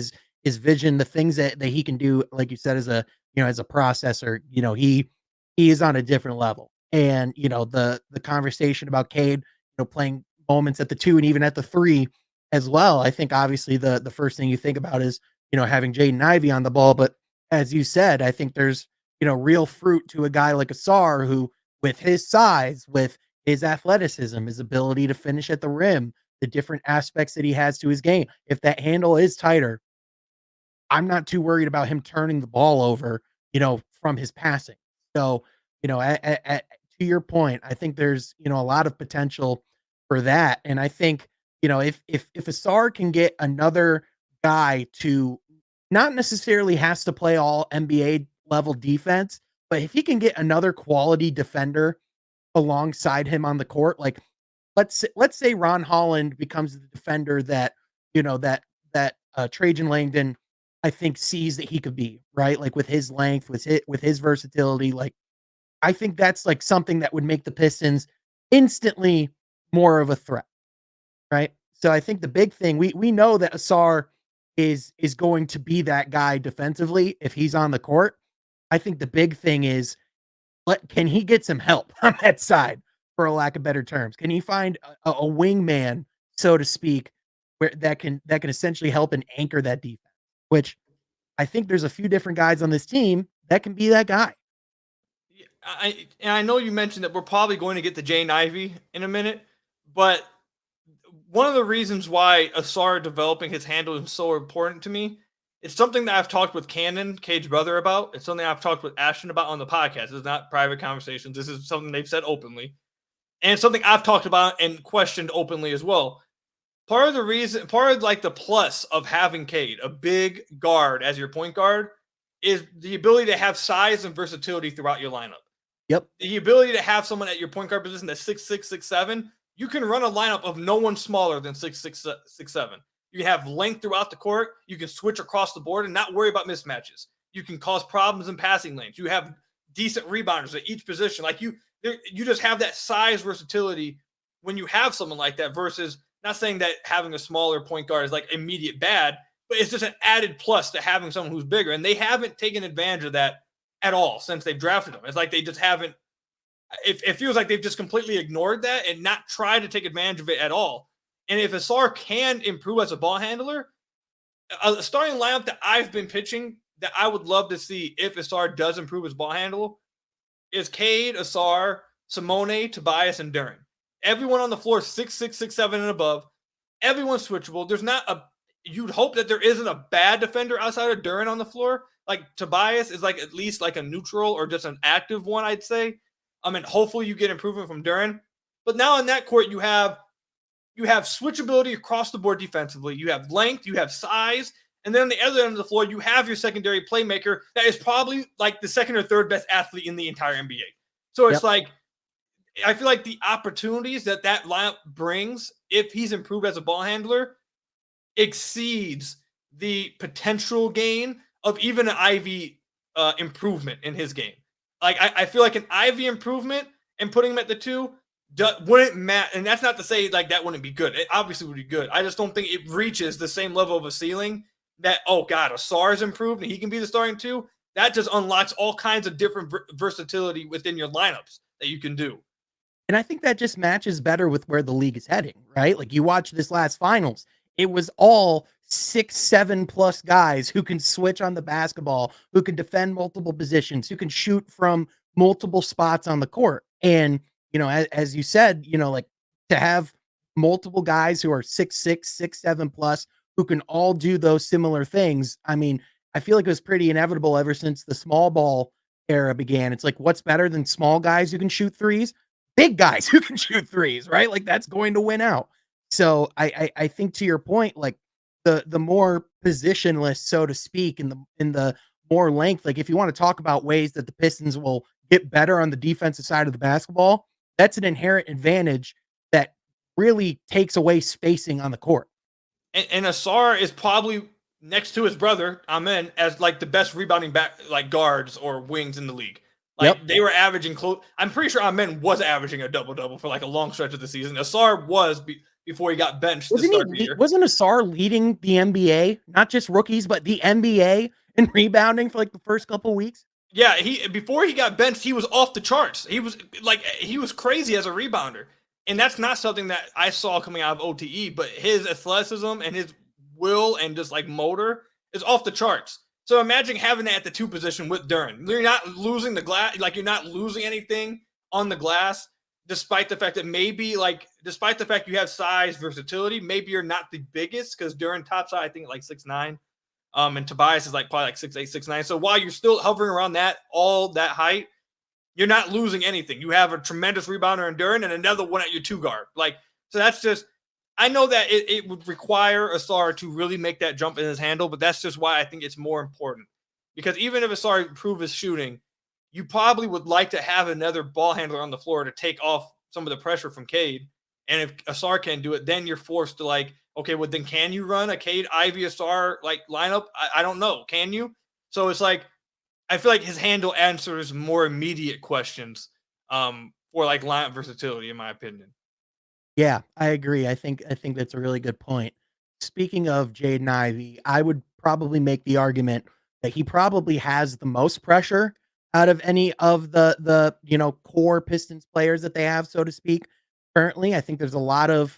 his vision, the things that he can do, like you said, as a as a processor, he is on a different level. And the conversation about Cade, playing moments at the 2 and even at the 3 as well. I think obviously the first thing you think about is having Jaden Ivey on the ball. But as you said, I think there's, real fruit to a guy like Ausar who, with his size, with his athleticism, his ability to finish at the rim, the different aspects that he has to his game. If that handle is tighter, I'm not too worried about him turning the ball over, from his passing. So, to your point, I think there's, a lot of potential for that. And I think, if Ausar can get another guy to not necessarily has to play all NBA level defense, but if he can get another quality defender alongside him on the court, like let's say Ron Holland becomes the defender that Trajan Langdon, I think, sees that he could be, right? Like with his length, with his versatility, like I think that's like something that would make the Pistons instantly more of a threat, right? So I think the big thing, we know that Ausar is going to be that guy defensively if he's on the court. I think the big thing is, can he get some help on that side, for a lack of better terms? Can he find a wingman, so to speak, where that can essentially help and anchor that defense? Which I think there's a few different guys on this team that can be that guy. I know you mentioned that we're probably going to get to Jaden Ivey in a minute, but one of the reasons why Ausar developing his handle is so important to me, it's something that I've talked with Cannon, Cade's brother, about. It's something I've talked with Ashton about on the podcast. It's not private conversations. This is something they've said openly. And it's something I've talked about and questioned openly as well. Part of the plus of having Cade, a big guard as your point guard, is the ability to have size and versatility throughout your lineup. Yep. The ability to have someone at your point guard position that's 6'6", 6'7", you can run a lineup of no one smaller than 6'6", 6'7". You can have length throughout the court. You can switch across the board and not worry about mismatches. You can cause problems in passing lanes. You have decent rebounders at each position. Like you just have that size versatility when you have someone like that, versus, not saying that having a smaller point guard is like immediate bad, but it's just an added plus to having someone who's bigger. And they haven't taken advantage of that at all since they've drafted them. It's like they just haven't. It feels like they've just completely ignored that and not tried to take advantage of it at all. And if Ausar can improve as a ball handler, a starting lineup that I've been pitching that I would love to see if Ausar does improve his ball handle is Cade, Ausar, Simone, Tobias, and Duren. Everyone on the floor is 6'6", 6'7", and above. Everyone's switchable. There's not a. You'd hope that there isn't a bad defender outside of Duren on the floor. Like Tobias is like at least like a neutral or just an active one, I'd say. I mean, hopefully you get improvement from Duren. But now in that court, you have switchability across the board defensively. You have length, you have size, and then on the other end of the floor, you have your secondary playmaker that is probably like the second or third best athlete in the entire NBA. So it's like, I feel like the opportunities that lineup brings, if he's improved as a ball handler, exceeds the potential gain of even an Ivy improvement in his game. Like I feel like an Ivy improvement and putting him at the 2, wouldn't matter. And that's not to say like that wouldn't be good. It obviously would be good. I just don't think it reaches the same level of a ceiling that, oh God, Ausar's improved and he can be the starting two. That just unlocks all kinds of different versatility within your lineups that you can do. And I think that just matches better with where the league is heading, right? Like you watch this last finals, it was all 6, 7+ guys who can switch on the basketball, who can defend multiple positions, who can shoot from multiple spots on the court. And, as you said, like to have multiple guys who are 6'6, 6'7+, who can all do those similar things. I mean, I feel like it was pretty inevitable ever since the small ball era began. It's like, what's better than small guys who can shoot threes? Big guys who can shoot threes, right? Like that's going to win out. So I think to your point, like the more positionless, so to speak, in the more length, like if you want to talk about ways that the Pistons will get better on the defensive side of the basketball, that's an inherent advantage that really takes away spacing on the court. And Ausar is probably next to his brother, Amen, as like the best rebounding back like guards or wings in the league. Like Yep. they were averaging close. I'm pretty sure Amen was averaging a double-double for like a long stretch of the season. Ausar was before he got benched to start the year. Wasn't Ausar leading the NBA, not just rookies, but the NBA in rebounding for like the first couple weeks? Yeah, he before he got benched, he was off the charts. He was crazy as a rebounder. And that's not something that I saw coming out of OTE, but his athleticism and his will and just like motor is off the charts. So imagine having that at the two position with Duren. You're not losing the glass, like you're not losing anything on the glass, despite the fact that despite the fact you have size versatility, maybe you're not the biggest because Duren tops out, I think, like 6'9". And Tobias is like probably like 6'8", 6'9". So while you're still hovering around all that height, you're not losing anything. You have a tremendous rebounder in Duren and another one at your two guard. So that's just, I know that it would require Ausar to really make that jump in his handle, but that's just why I think it's more important. Because even if Ausar improves his shooting, you probably would like to have another ball handler on the floor to take off some of the pressure from Cade. And if Ausar can't do it, then you're forced to okay, well then can you run a Cade, Ivey, Ausar lineup? I don't know. Can you? So it's like, I feel like his handle answers more immediate questions for lineup versatility, in my opinion. Yeah, I agree. I think that's a really good point. Speaking of Jaden Ivey, I would probably make the argument that he probably has the most pressure out of any of the core Pistons players that they have, so to speak. Currently, I think there's a lot of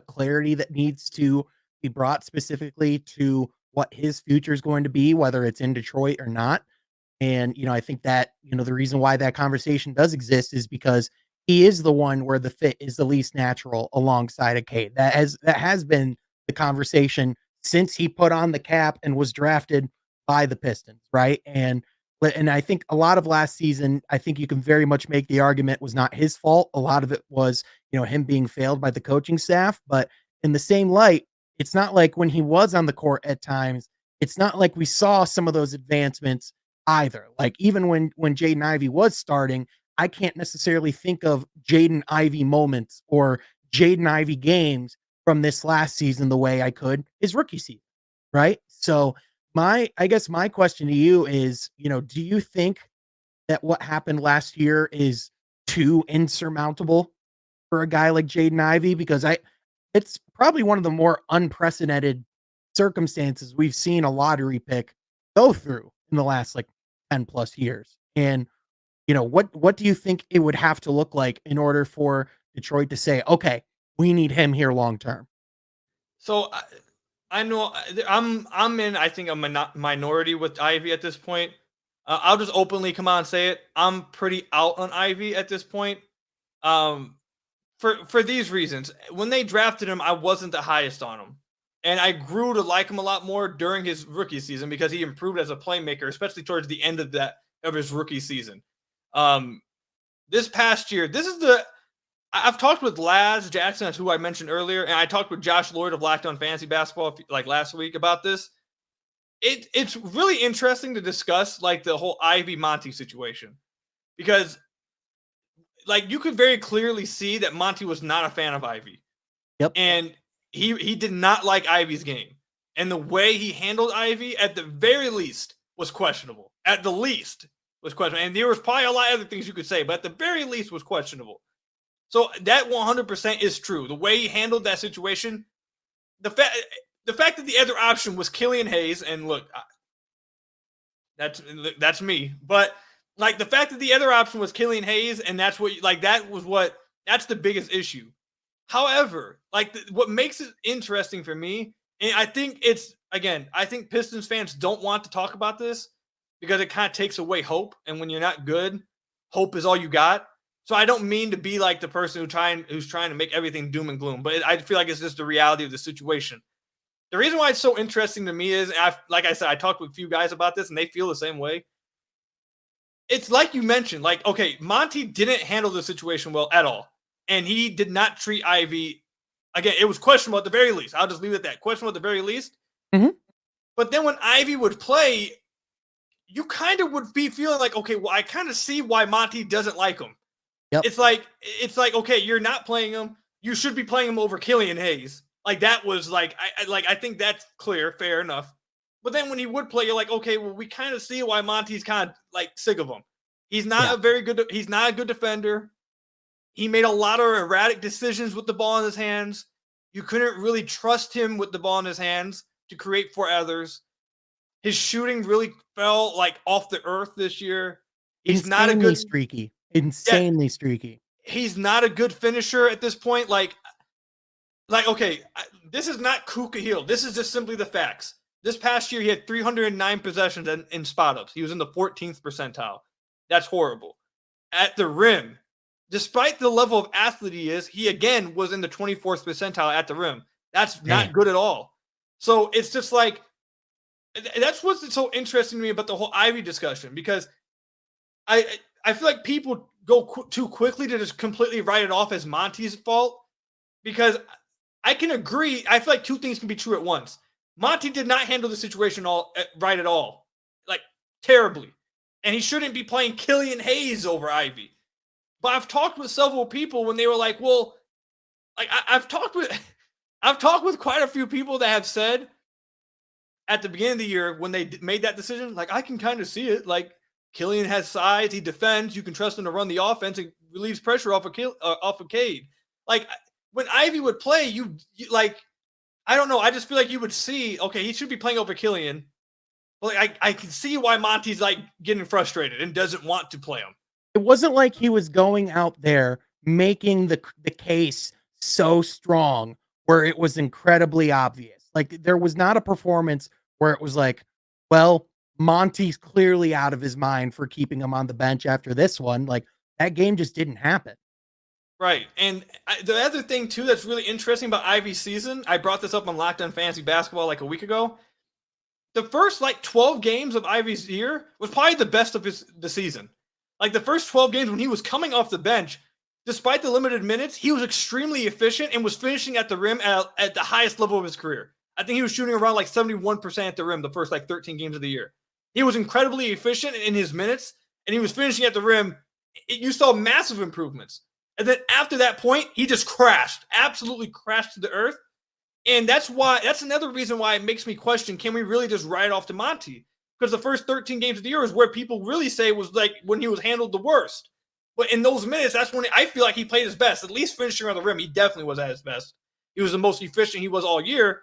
clarity that needs to be brought specifically to what his future is going to be, whether it's in Detroit or not. And, I think that, the reason why that conversation does exist is because he is the one where the fit is the least natural alongside of Cade. That has been the conversation since he put on the cap and was drafted by the Pistons, right? And I think a lot of last season, I think you can very much make the argument was not his fault. A lot of it was, him being failed by the coaching staff. But in the same light, it's not like when he was on the court at times, it's not like we saw some of those advancements either. Like even when Jaden Ivey was starting, I can't necessarily think of Jaden Ivey moments or Jaden Ivey games from this last season the way I could his rookie season, right? So I guess my question to you is, do you think that what happened last year is too insurmountable for a guy like Jaden Ivey? Because it's probably one of the more unprecedented circumstances we've seen a lottery pick go through in the last 10 plus years. And what do you think it would have to look like in order for Detroit to say, okay, we need him here long term? So I know I'm in, I think, a minority with Ivy at this point. I'll just openly come out and say it. I'm pretty out on Ivy at this point. Um, for these reasons, when they drafted him, I wasn't the highest on him, and I grew to like him a lot more during his rookie season because he improved as a playmaker, especially towards the end of his rookie season. Um, this past year, I've talked with Laz Jackson, who I mentioned earlier, and I talked with Josh Lloyd of Locked On Fantasy Basketball last week about this. It's really interesting to discuss the whole Ivy Monty situation because you could very clearly see that Monty was not a fan of Ivy. Yep. And he did not like Ivy's game. And the way he handled Ivy, at the very least, was questionable. At the least, was questionable. And there was probably a lot of other things you could say, but at the very least was questionable. So that 100% is true. The way he handled that situation, the fact that the other option was Killian Hayes, and look, that's me, but like the fact that the other option was Killian Hayes, and that's the biggest issue. However, like what makes it interesting for me, and I think I think Pistons fans don't want to talk about this because it kind of takes away hope, and when you're not good, hope is all you got. So I don't mean to be like the person who's trying to make everything doom and gloom, but I feel like it's just the reality of the situation. The reason why it's so interesting to me is, like I said, I talked with a few guys about this, and they feel the same way. It's like you mentioned, like, okay, Monty didn't handle the situation well at all, and he did not treat Ivy. Again, it was questionable at the very least. I'll just leave it at that. Questionable at the very least. Mhm. But then when Ivy would play, you kind of would be feeling like, okay, well, I kind of see why Monty doesn't like him. Yep. It's like, okay, you're not playing him. You should be playing him over Killian Hayes. Like that was like, I think that's clear, fair enough. But then when he would play, you're like, okay, well, we kind of see why Monty's kind of like sick of him. He's not he's not a good defender. He made a lot of erratic decisions with the ball in his hands. You couldn't really trust him with the ball in his hands to create for others. His shooting really fell like off the earth this year. He's not a good streaky. Insanely streaky. He's not a good finisher at this point. Like okay, this is not Khahil. This is just simply the facts. This past year, he had 309 possessions in spot ups. He was in the 14th percentile. That's horrible. At the rim, despite the level of athlete he is, he again was in the 24th percentile at the rim. That's not good at all. So it's just like, that's what's so interesting to me about the whole Ivy discussion, because I feel like people go too quickly to just completely write it off as Monty's fault, because I can agree. I feel like two things can be true at once. Monty did not handle the situation right at all, like terribly, and he shouldn't be playing Killian Hayes over Ivy. But I've talked with several people when they were like, "Well, like I've talked with quite a few people that have said at the beginning of the year when they made that decision, like I can kind of see it. Like Killian has size, he defends, you can trust him to run the offense and relieves pressure off of Cade. Like when Ivy would play, you like." I don't know. I just feel like you would see, okay, he should be playing over Killian. But like, I can see why Monty's like getting frustrated and doesn't want to play him. It wasn't like he was going out there making the case so strong where it was incredibly obvious. Like there was not a performance where it was like, well, Monty's clearly out of his mind for keeping him on the bench after this one. Like that game just didn't happen. Right. And the other thing, too, that's really interesting about Ivy's season, I brought this up on Locked On Fantasy Basketball like a week ago. The first like 12 games of Ivy's year was probably the best of the season. Like the first 12 games when he was coming off the bench, despite the limited minutes, he was extremely efficient and was finishing at the rim at the highest level of his career. I think he was shooting around like 71% at the rim the first like 13 games of the year. He was incredibly efficient in his minutes, and he was finishing at the rim. You saw massive improvements. And then after that point, he just crashed, absolutely crashed to the earth. And that's another reason why it makes me question, can we really just write off to Monty? Because the first 13 games of the year is where people really say was like when he was handled the worst. But in those minutes, that's when I feel like he played his best, at least finishing on the rim. He definitely was at his best. He was the most efficient he was all year.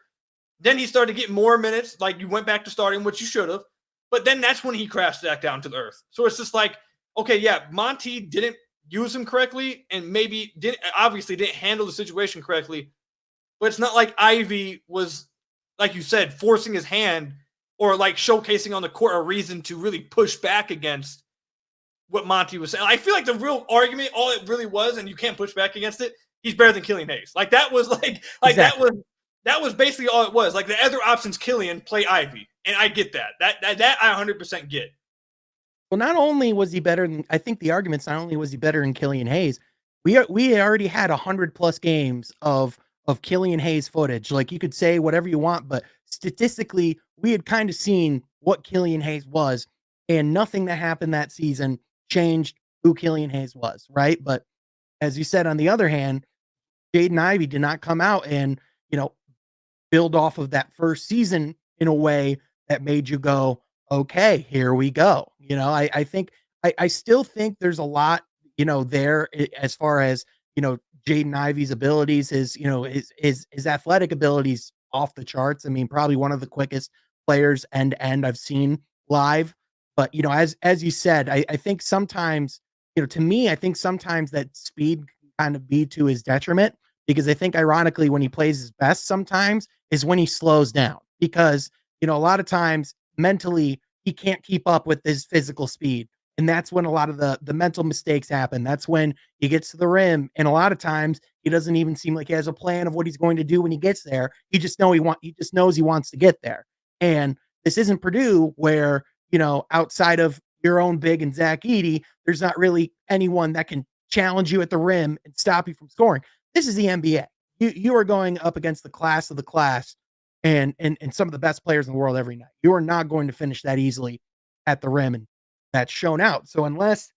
Then he started to get more minutes, like you went back to starting, which you should have. But then that's when he crashed back down to the earth. So it's just like, okay, yeah, Monty didn't use him correctly and maybe obviously didn't handle the situation correctly, but it's not like Ivy was, like you said, forcing his hand or like showcasing on the court a reason to really push back against what Monty was saying. I feel like the real argument, all it really was, and you can't push back against it, he's better than Killian Hayes. Like that was like exactly. that was basically all it was. Like the other options, Killian, play Ivy. And I get that. That I 100% get. Well, not only was he better than, I think the argument's not only was he better than Killian Hayes, we already had 100+ games of Killian Hayes footage. Like you could say whatever you want, but statistically, we had kind of seen what Killian Hayes was, and nothing that happened that season changed who Killian Hayes was, right? But as you said, on the other hand, Jaden Ivey did not come out and, build off of that first season in a way that made you go, okay, here we go. I think I still think there's a lot, there as far as Jaden Ivey's abilities, his athletic abilities off the charts. I mean, probably one of the quickest players end to end I've seen live. But as you said, I think sometimes, to me, I think sometimes that speed can kind of be to his detriment because I think ironically when he plays his best sometimes is when he slows down because a lot of times mentally he can't keep up with his physical speed. And that's when a lot of the mental mistakes happen. That's when he gets to the rim, and a lot of times he doesn't even seem like he has a plan of what he's going to do when he gets there. He just knows he wants to get there. And this isn't Purdue where, outside of your own big and Zach Edey, there's not really anyone that can challenge you at the rim and stop you from scoring. This is the NBA. You are going up against the class of the class and some of the best players in the world every night. You are not going to finish that easily at the rim. And that's shown out. So unless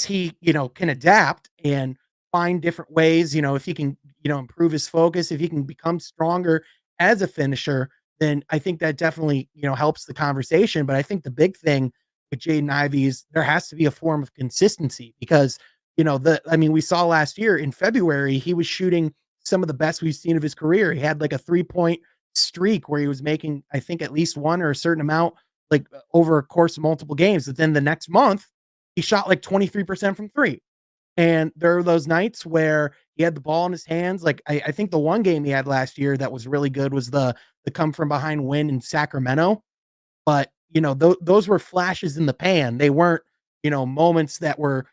he, can adapt and find different ways, if he can, improve his focus, if he can become stronger as a finisher, then I think that definitely, helps the conversation. But I think the big thing with Jaden Ivey is there has to be a form of consistency because, we saw last year in February, he was shooting some of the best we've seen of his career. He had like a 3-point streak where he was making, I think, at least one or a certain amount like over a course of multiple games. But then the next month, he shot like 23% from three. And there are those nights where he had the ball in his hands. Like I think the one game he had last year that was really good was the come from behind win in Sacramento. But those were flashes in the pan. They weren't moments that were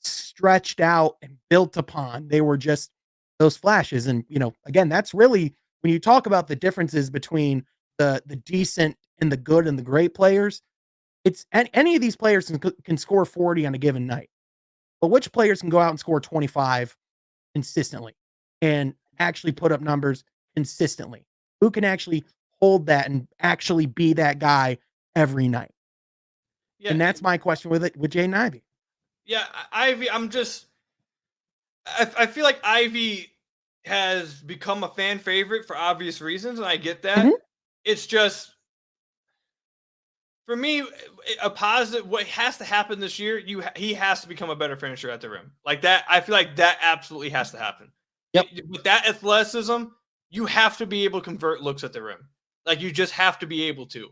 stretched out and built upon. They were just those flashes. And again, that's really when you talk about the differences between the decent and the good and the great players. It's any of these players can score 40 on a given night. But which players can go out and score 25 consistently and actually put up numbers consistently? Who can actually hold that and actually be that guy every night? Yeah, And that's my question with Jaden Ivey. yeah, Ivy. I feel like Ivy has become a fan favorite for obvious reasons, and I get that. Mhm. It's just for me a positive. What has to happen this year? He has to become a better finisher at the rim, like that. I feel like that absolutely has to happen. Yep. With that athleticism, you have to be able to convert looks at the rim. Like you just have to be able to.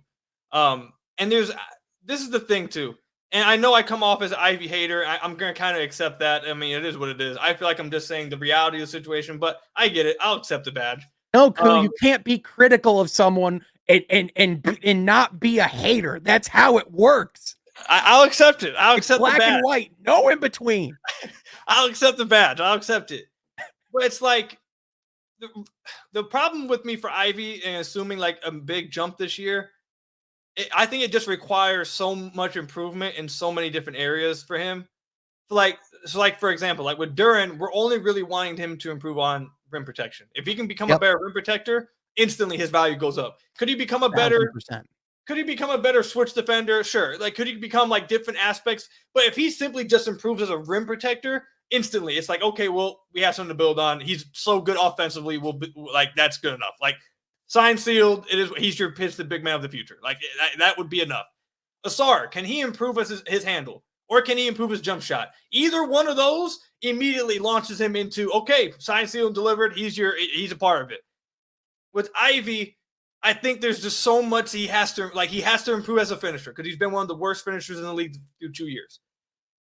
And this is the thing too. And I know I come off as an Ivy hater. I'm gonna kind of accept that. I mean, it is what it is. I feel like I'm just saying the reality of the situation, but I get it. I'll accept the badge. No, Koo, Um, you can't be critical of someone and not be a hater. That's how it works. I'll accept it. I'll It's accept the black badge. and white, no in between. I'll accept the badge. I'll accept it. But it's like the problem with me for Ivy and assuming like a big jump this year, I think it just requires so much improvement in so many different areas for him. So like for example, like with Duran, we're only really wanting him to improve on rim protection. If he can become a Yep. better rim protector, instantly his value goes up. Could he become a better 1,000%. could he become a better switch defender? Sure. Like, could he become like different aspects? But if he simply just improves as a rim protector, instantly, it's like, okay, well, we have something to build on. He's so good offensively. We'll be, like, that's good enough. Like, signed, sealed. He's your the big man of the future. Like, that would be enough. Ausar, can he improve his handle? Or can he improve his jump shot? Either one of those immediately launches him into, okay, signed, sealed, delivered. He's a part of it. With Ivy, I think there's just so much he has to improve as a finisher because he's been one of the worst finishers in the league through 2 years.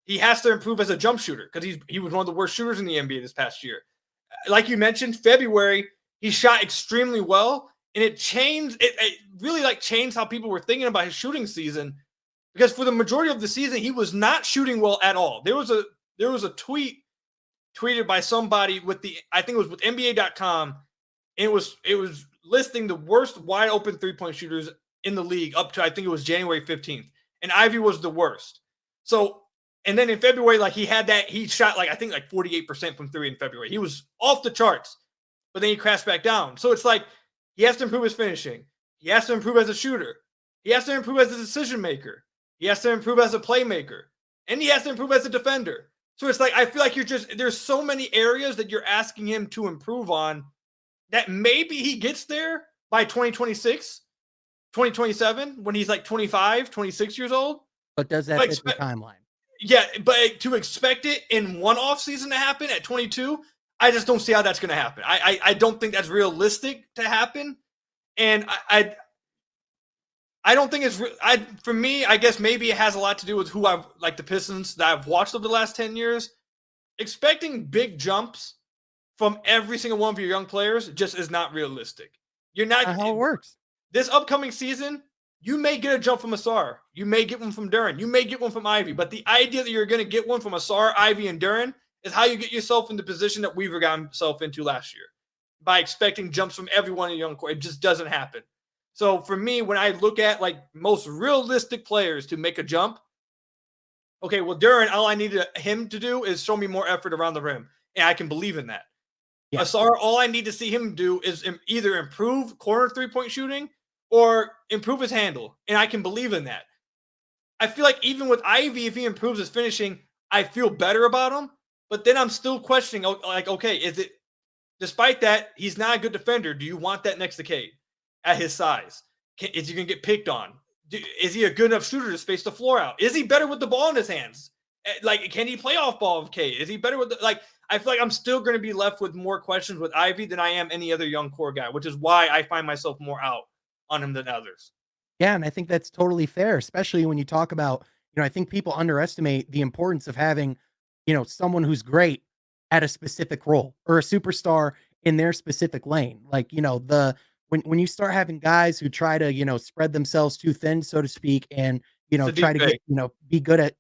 He has to improve as a jump shooter because he was one of the worst shooters in the NBA this past year. Like you mentioned, February he shot extremely well, and it changed. It really like changed how people were thinking about his shooting season because for the majority of the season he was not shooting well at all. There was a tweet tweeted by somebody I think it was with NBA.com. It was listing the worst wide open 3-point shooters in the league up to I think it was January 15th, and Ivy was the worst. So, and then in February, like he shot like I think like 48% from three in February. He was off the charts, but then he crashed back down. So it's like he has to improve his finishing. He has to improve as a shooter. He has to improve as a decision maker. He has to improve as a playmaker, and he has to improve as a defender. So it's like I feel like there's so many areas that you're asking him to improve on that maybe he gets there by 2026, 2027, when he's like 25, 26 years old. But does that fit the timeline? Yeah, but to expect it in one offseason to happen at 22, I just don't see how that's going to happen. I don't think that's realistic to happen, and I don't think it's. For me, I guess maybe it has a lot to do with who I've like the Pistons that I've watched over the last 10 years. Expecting big jumps from every single one of your young players just is not realistic. You're not How it works. this upcoming season. You may get a jump from Ausar. You may get one from Duren. You may get one from Ivy. But the idea that you're going to get one from Ausar, Ivy, and Duren is how you get yourself in the position that Weaver got himself into last year by expecting jumps from everyone in the young core. It just doesn't happen. So for me, when I look at like most realistic players to make a jump, okay, well, Duren, all I needed him to do is show me more effort around the rim, and I can believe in that. Yeah. Ausar, all I need to see him do is either improve corner three-point shooting or improve his handle, and I can believe in that. I feel like even with Ivy, if he improves his finishing, I feel better about him. But then I'm still questioning, like, okay, is it, despite that, he's not a good defender. Do you want that next to Cade at his size? Is he going to get picked on? Is he a good enough shooter to space the floor out? Is he better with the ball in his hands? Like, can he play off ball of Cade? Is he better with I feel like I'm still going to be left with more questions with Ivy than I am any other young core guy, which is why I find myself more out on him than others. Yeah, and I think that's totally fair, especially when you talk about, I think people underestimate the importance of having, someone who's great at a specific role or a superstar in their specific lane. Like, when you start having guys who try to, spread themselves too thin, so to speak, and, try Sadiq to Bey. get, be good at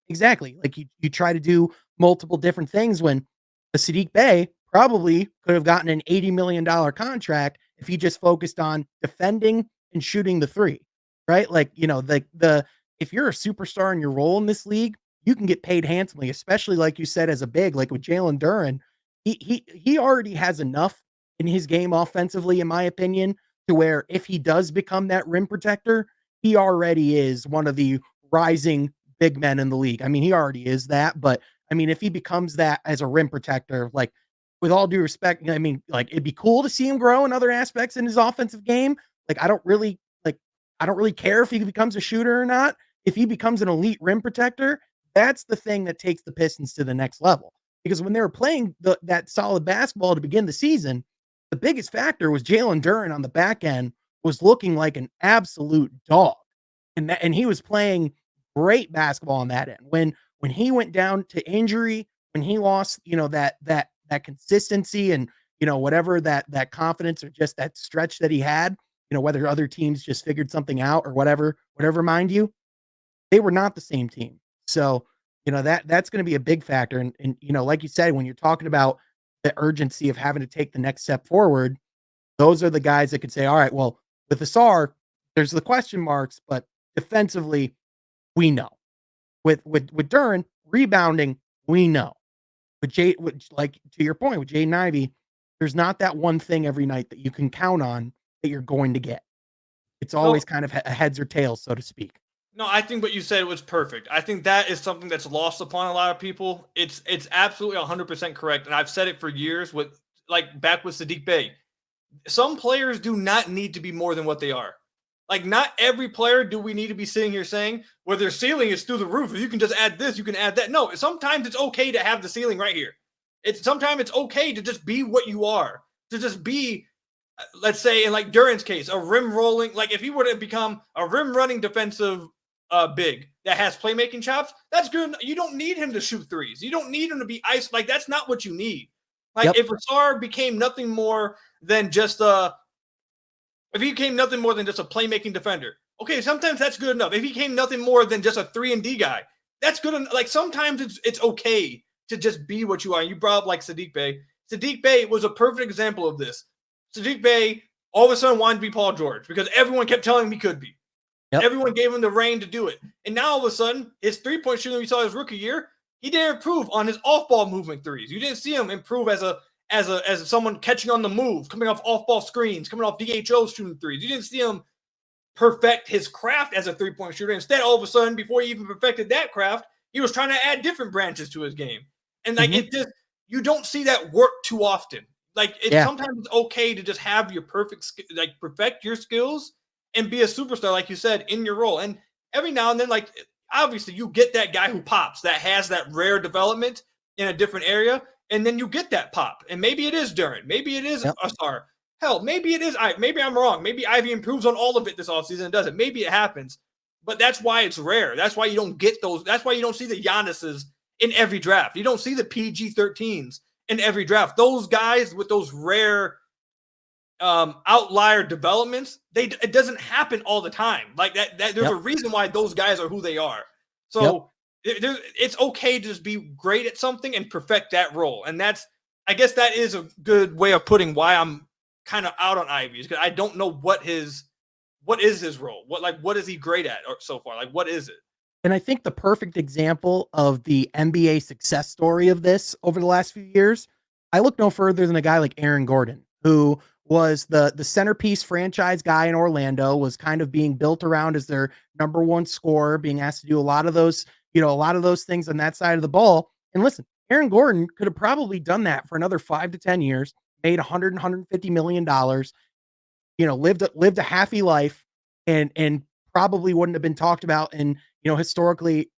exactly. Like you try to do multiple different things when a Sadiq Bey probably could have gotten an $80 million contract if he just focused on defending and shooting the three, right? Like, the if you're a superstar in your role in this league, you can get paid handsomely, especially like you said, as a big, like with Jalen Duren. He already has enough in his game offensively, in my opinion, to where if he does become that rim protector, he already is one of the rising big men in the league. I mean, he already is that, but I mean, if he becomes that as a rim protector, like with all due respect, I mean, like it'd be cool to see him grow in other aspects in his offensive game. Like, I don't really care if he becomes a shooter or not. If he becomes an elite rim protector, that's the thing that takes the Pistons to the next level. Because when they were playing that solid basketball to begin the season, the biggest factor was Jalen Duren on the back end was looking like an absolute dog. And he was playing great basketball on that end. When he went down to injury, when he lost, that consistency and whatever that confidence or just that stretch that he had, whether other teams just figured something out or whatever, mind you, they were not the same team. So, that's going to be a big factor. And, like you said, when you're talking about the urgency of having to take the next step forward, those are the guys that could say, all right, well, with Ausar, there's the question marks, but defensively, we know. With Duren, rebounding, we know. Like to your point, with Jaden Ivey, there's not that one thing every night that you can count on that you're going to get. It's always kind of a heads or tails, so to speak. No, I think what you said was perfect. I think that is something that's lost upon a lot of people. It's absolutely 100% correct, and I've said it for years with back with Sadiq Bey. Some players do not need to be more than what they are. Like, not every player do we need to be sitting here saying, well, their ceiling is through the roof. If you can just add this, you can add that. No, sometimes it's okay to have the ceiling right here. Sometimes it's okay to just be what you are, to just be, let's say, in like Duren's case, a rim rolling. Like, if he were to become a rim running defensive big that has playmaking chops, that's good. You don't need him to shoot threes. You don't need him to be ice. Like, that's not what you need. Like, if Ausar became nothing more than just if he became nothing more than just a playmaking defender, okay, sometimes that's good enough. If he became nothing more than just a 3-and-D guy, that's good enough. Like, sometimes it's okay to just be what you are. And you brought up like Sadiq Bey. Sadiq Bey was a perfect example of this. Sadiq Bey all of a sudden wanted to be Paul George because everyone kept telling him he could be. Yep. Everyone gave him the reign to do it. And now all of a sudden, his three-point shooting we saw his rookie year, he didn't improve on his off-ball movement threes. You didn't see him improve as someone catching on the move, coming off off-ball screens, coming off DHO shooting threes. You didn't see him perfect his craft as a three-point shooter. Instead, all of a sudden, before he even perfected that craft, he was trying to add different branches to his game. And it just, you don't see that work too often. Like, sometimes it's okay to just have your perfect perfect your skills and be a superstar, like you said, in your role. And every now and then, obviously you get that guy who pops, that has that rare development in a different area, and then you get that pop. And maybe it is Duren, maybe it is Yep. Ausar. Hell, maybe it is. Maybe I'm wrong. Maybe Ivy improves on all of it this offseason and doesn't. Maybe it happens, but that's why it's rare. That's why you don't get those. That's why you don't see the Giannis's in every draft. You don't see the PG-13s in every draft. Those guys with those rare outlier developments, it doesn't happen all the time. Like that there's a reason why those guys are who they are. So it's okay to just be great at something and perfect that role. And I guess that is a good way of putting why I'm kind of out on Ivy, because I don't know what is his role. What is he great at so far? Like, what is it? And I think the perfect example of the NBA success story of this over the last few years, I look no further than a guy like Aaron Gordon, who was the centerpiece franchise guy in Orlando, was kind of being built around as their number one scorer, being asked to do a lot of those things on that side of the ball. And listen, Aaron Gordon could have probably done that for another 5 to 10 years, made 150 million dollars, lived a happy life, and probably wouldn't have been talked about in, historically,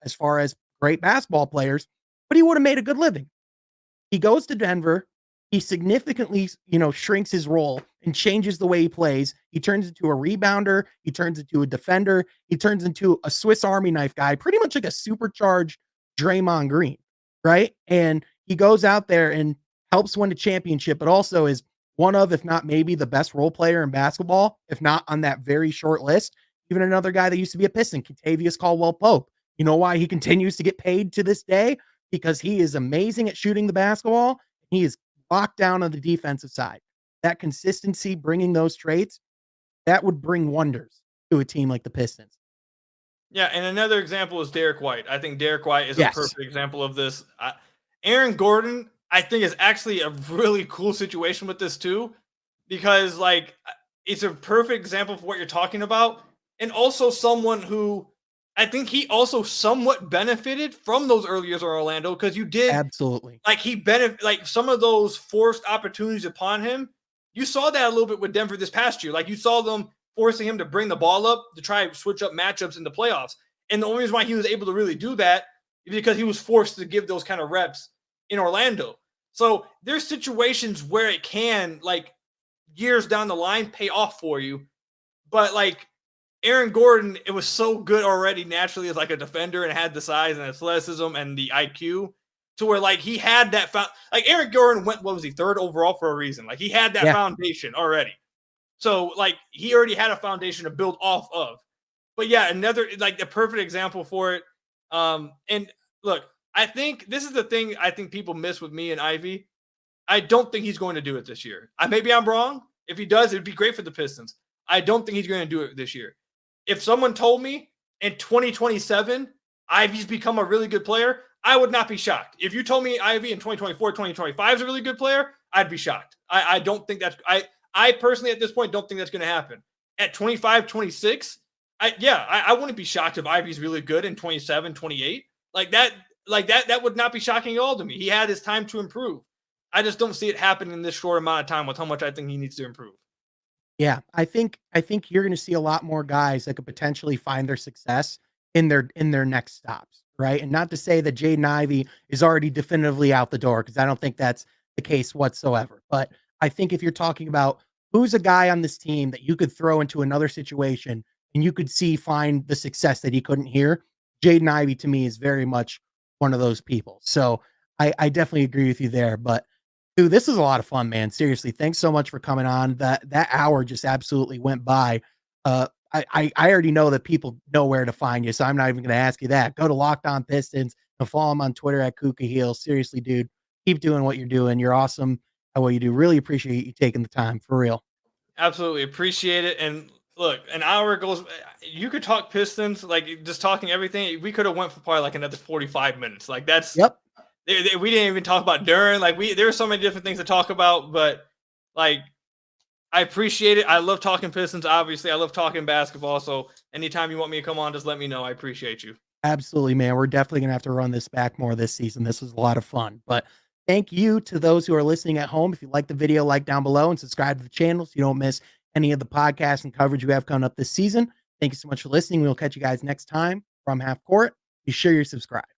as far as great basketball players, but he would have made a good living. He goes to Denver. He significantly, shrinks his role and changes the way he plays. He turns into a rebounder. He turns into a defender. He turns into a Swiss Army knife guy, pretty much like a supercharged Draymond Green, right? And he goes out there and helps win the championship, but also is one of, if not maybe the best role player in basketball, if not on that very short list. Even another guy that used to be a Piston, Kentavious Caldwell-Pope. You know why he continues to get paid to this day? Because he is amazing at shooting the basketball. He is locked down on the defensive side. That consistency, bringing those traits, that would bring wonders to a team like the Pistons. Yeah, and another example is Derek White. I think Derek White is a perfect example of this. Aaron Gordon, I think, is actually a really cool situation with this too, because it's a perfect example for what you're talking about, and also someone who I think he also somewhat benefited from those early years of Orlando, because you did absolutely some of those forced opportunities upon him. You saw that a little bit with Denver this past year. Like, you saw them forcing him to bring the ball up to try and switch up matchups in the playoffs. And the only reason why he was able to really do that is because he was forced to give those kind of reps in Orlando. So there's situations where it can, years down the line, pay off for you. But Aaron Gordon, it was so good already naturally as a defender, and had the size and athleticism and the IQ to where he had that Aaron Gordon went, what was he, third overall for a reason. He had that foundation already. So he already had a foundation to build off of. But yeah, another the perfect example for it. And look, I think this is the thing I think people miss with me and Ivy. I don't think he's going to do it this year. Maybe I'm wrong. If he does, it'd be great for the Pistons. I don't think he's going to do it this year. If someone told me in 2027 Ivy's become a really good player, I would not be shocked. If you told me Ivy in 2024, 2025 is a really good player, I'd be shocked. I don't think that's I personally at this point don't think that's going to happen. At 25, 26, I wouldn't be shocked if Ivy's really good in 27, 28. That would not be shocking at all to me. He had his time to improve. I just don't see it happening in this short amount of time with how much I think he needs to improve. Yeah, I think you're going to see a lot more guys that could potentially find their success in their next stops, right? And not to say that Jaden Ivey is already definitively out the door, because I don't think that's the case whatsoever. But I think if you're talking about who's a guy on this team that you could throw into another situation and you could see find the success that he couldn't here, Jaden Ivey to me is very much one of those people. So I definitely agree with you there. But dude, this is a lot of fun, man. Seriously, thanks so much for coming on. That hour just absolutely went by. I already know that people know where to find you, so I'm not even going to ask you that. Go to Locked On Pistons and follow him on Twitter at Khahil. Seriously, dude, keep doing what you're doing. You're awesome at what you do. Really appreciate you taking the time, for real. Absolutely appreciate it. And look, an hour goes. You could talk Pistons, just talking everything. We could have went for probably another 45 minutes. That's yep. We didn't even talk about Duren. There were so many different things to talk about, but I appreciate it. I love talking Pistons. Obviously, I love talking basketball. So anytime you want me to come on, just let me know. I appreciate you. Absolutely, man. We're definitely going to have to run this back more this season. This was a lot of fun. But thank you to those who are listening at home. If you like the video, like down below and subscribe to the channel so you don't miss any of the podcasts and coverage we have coming up this season. Thank you so much for listening. We'll catch you guys next time. from Half Court. Be sure you're subscribed.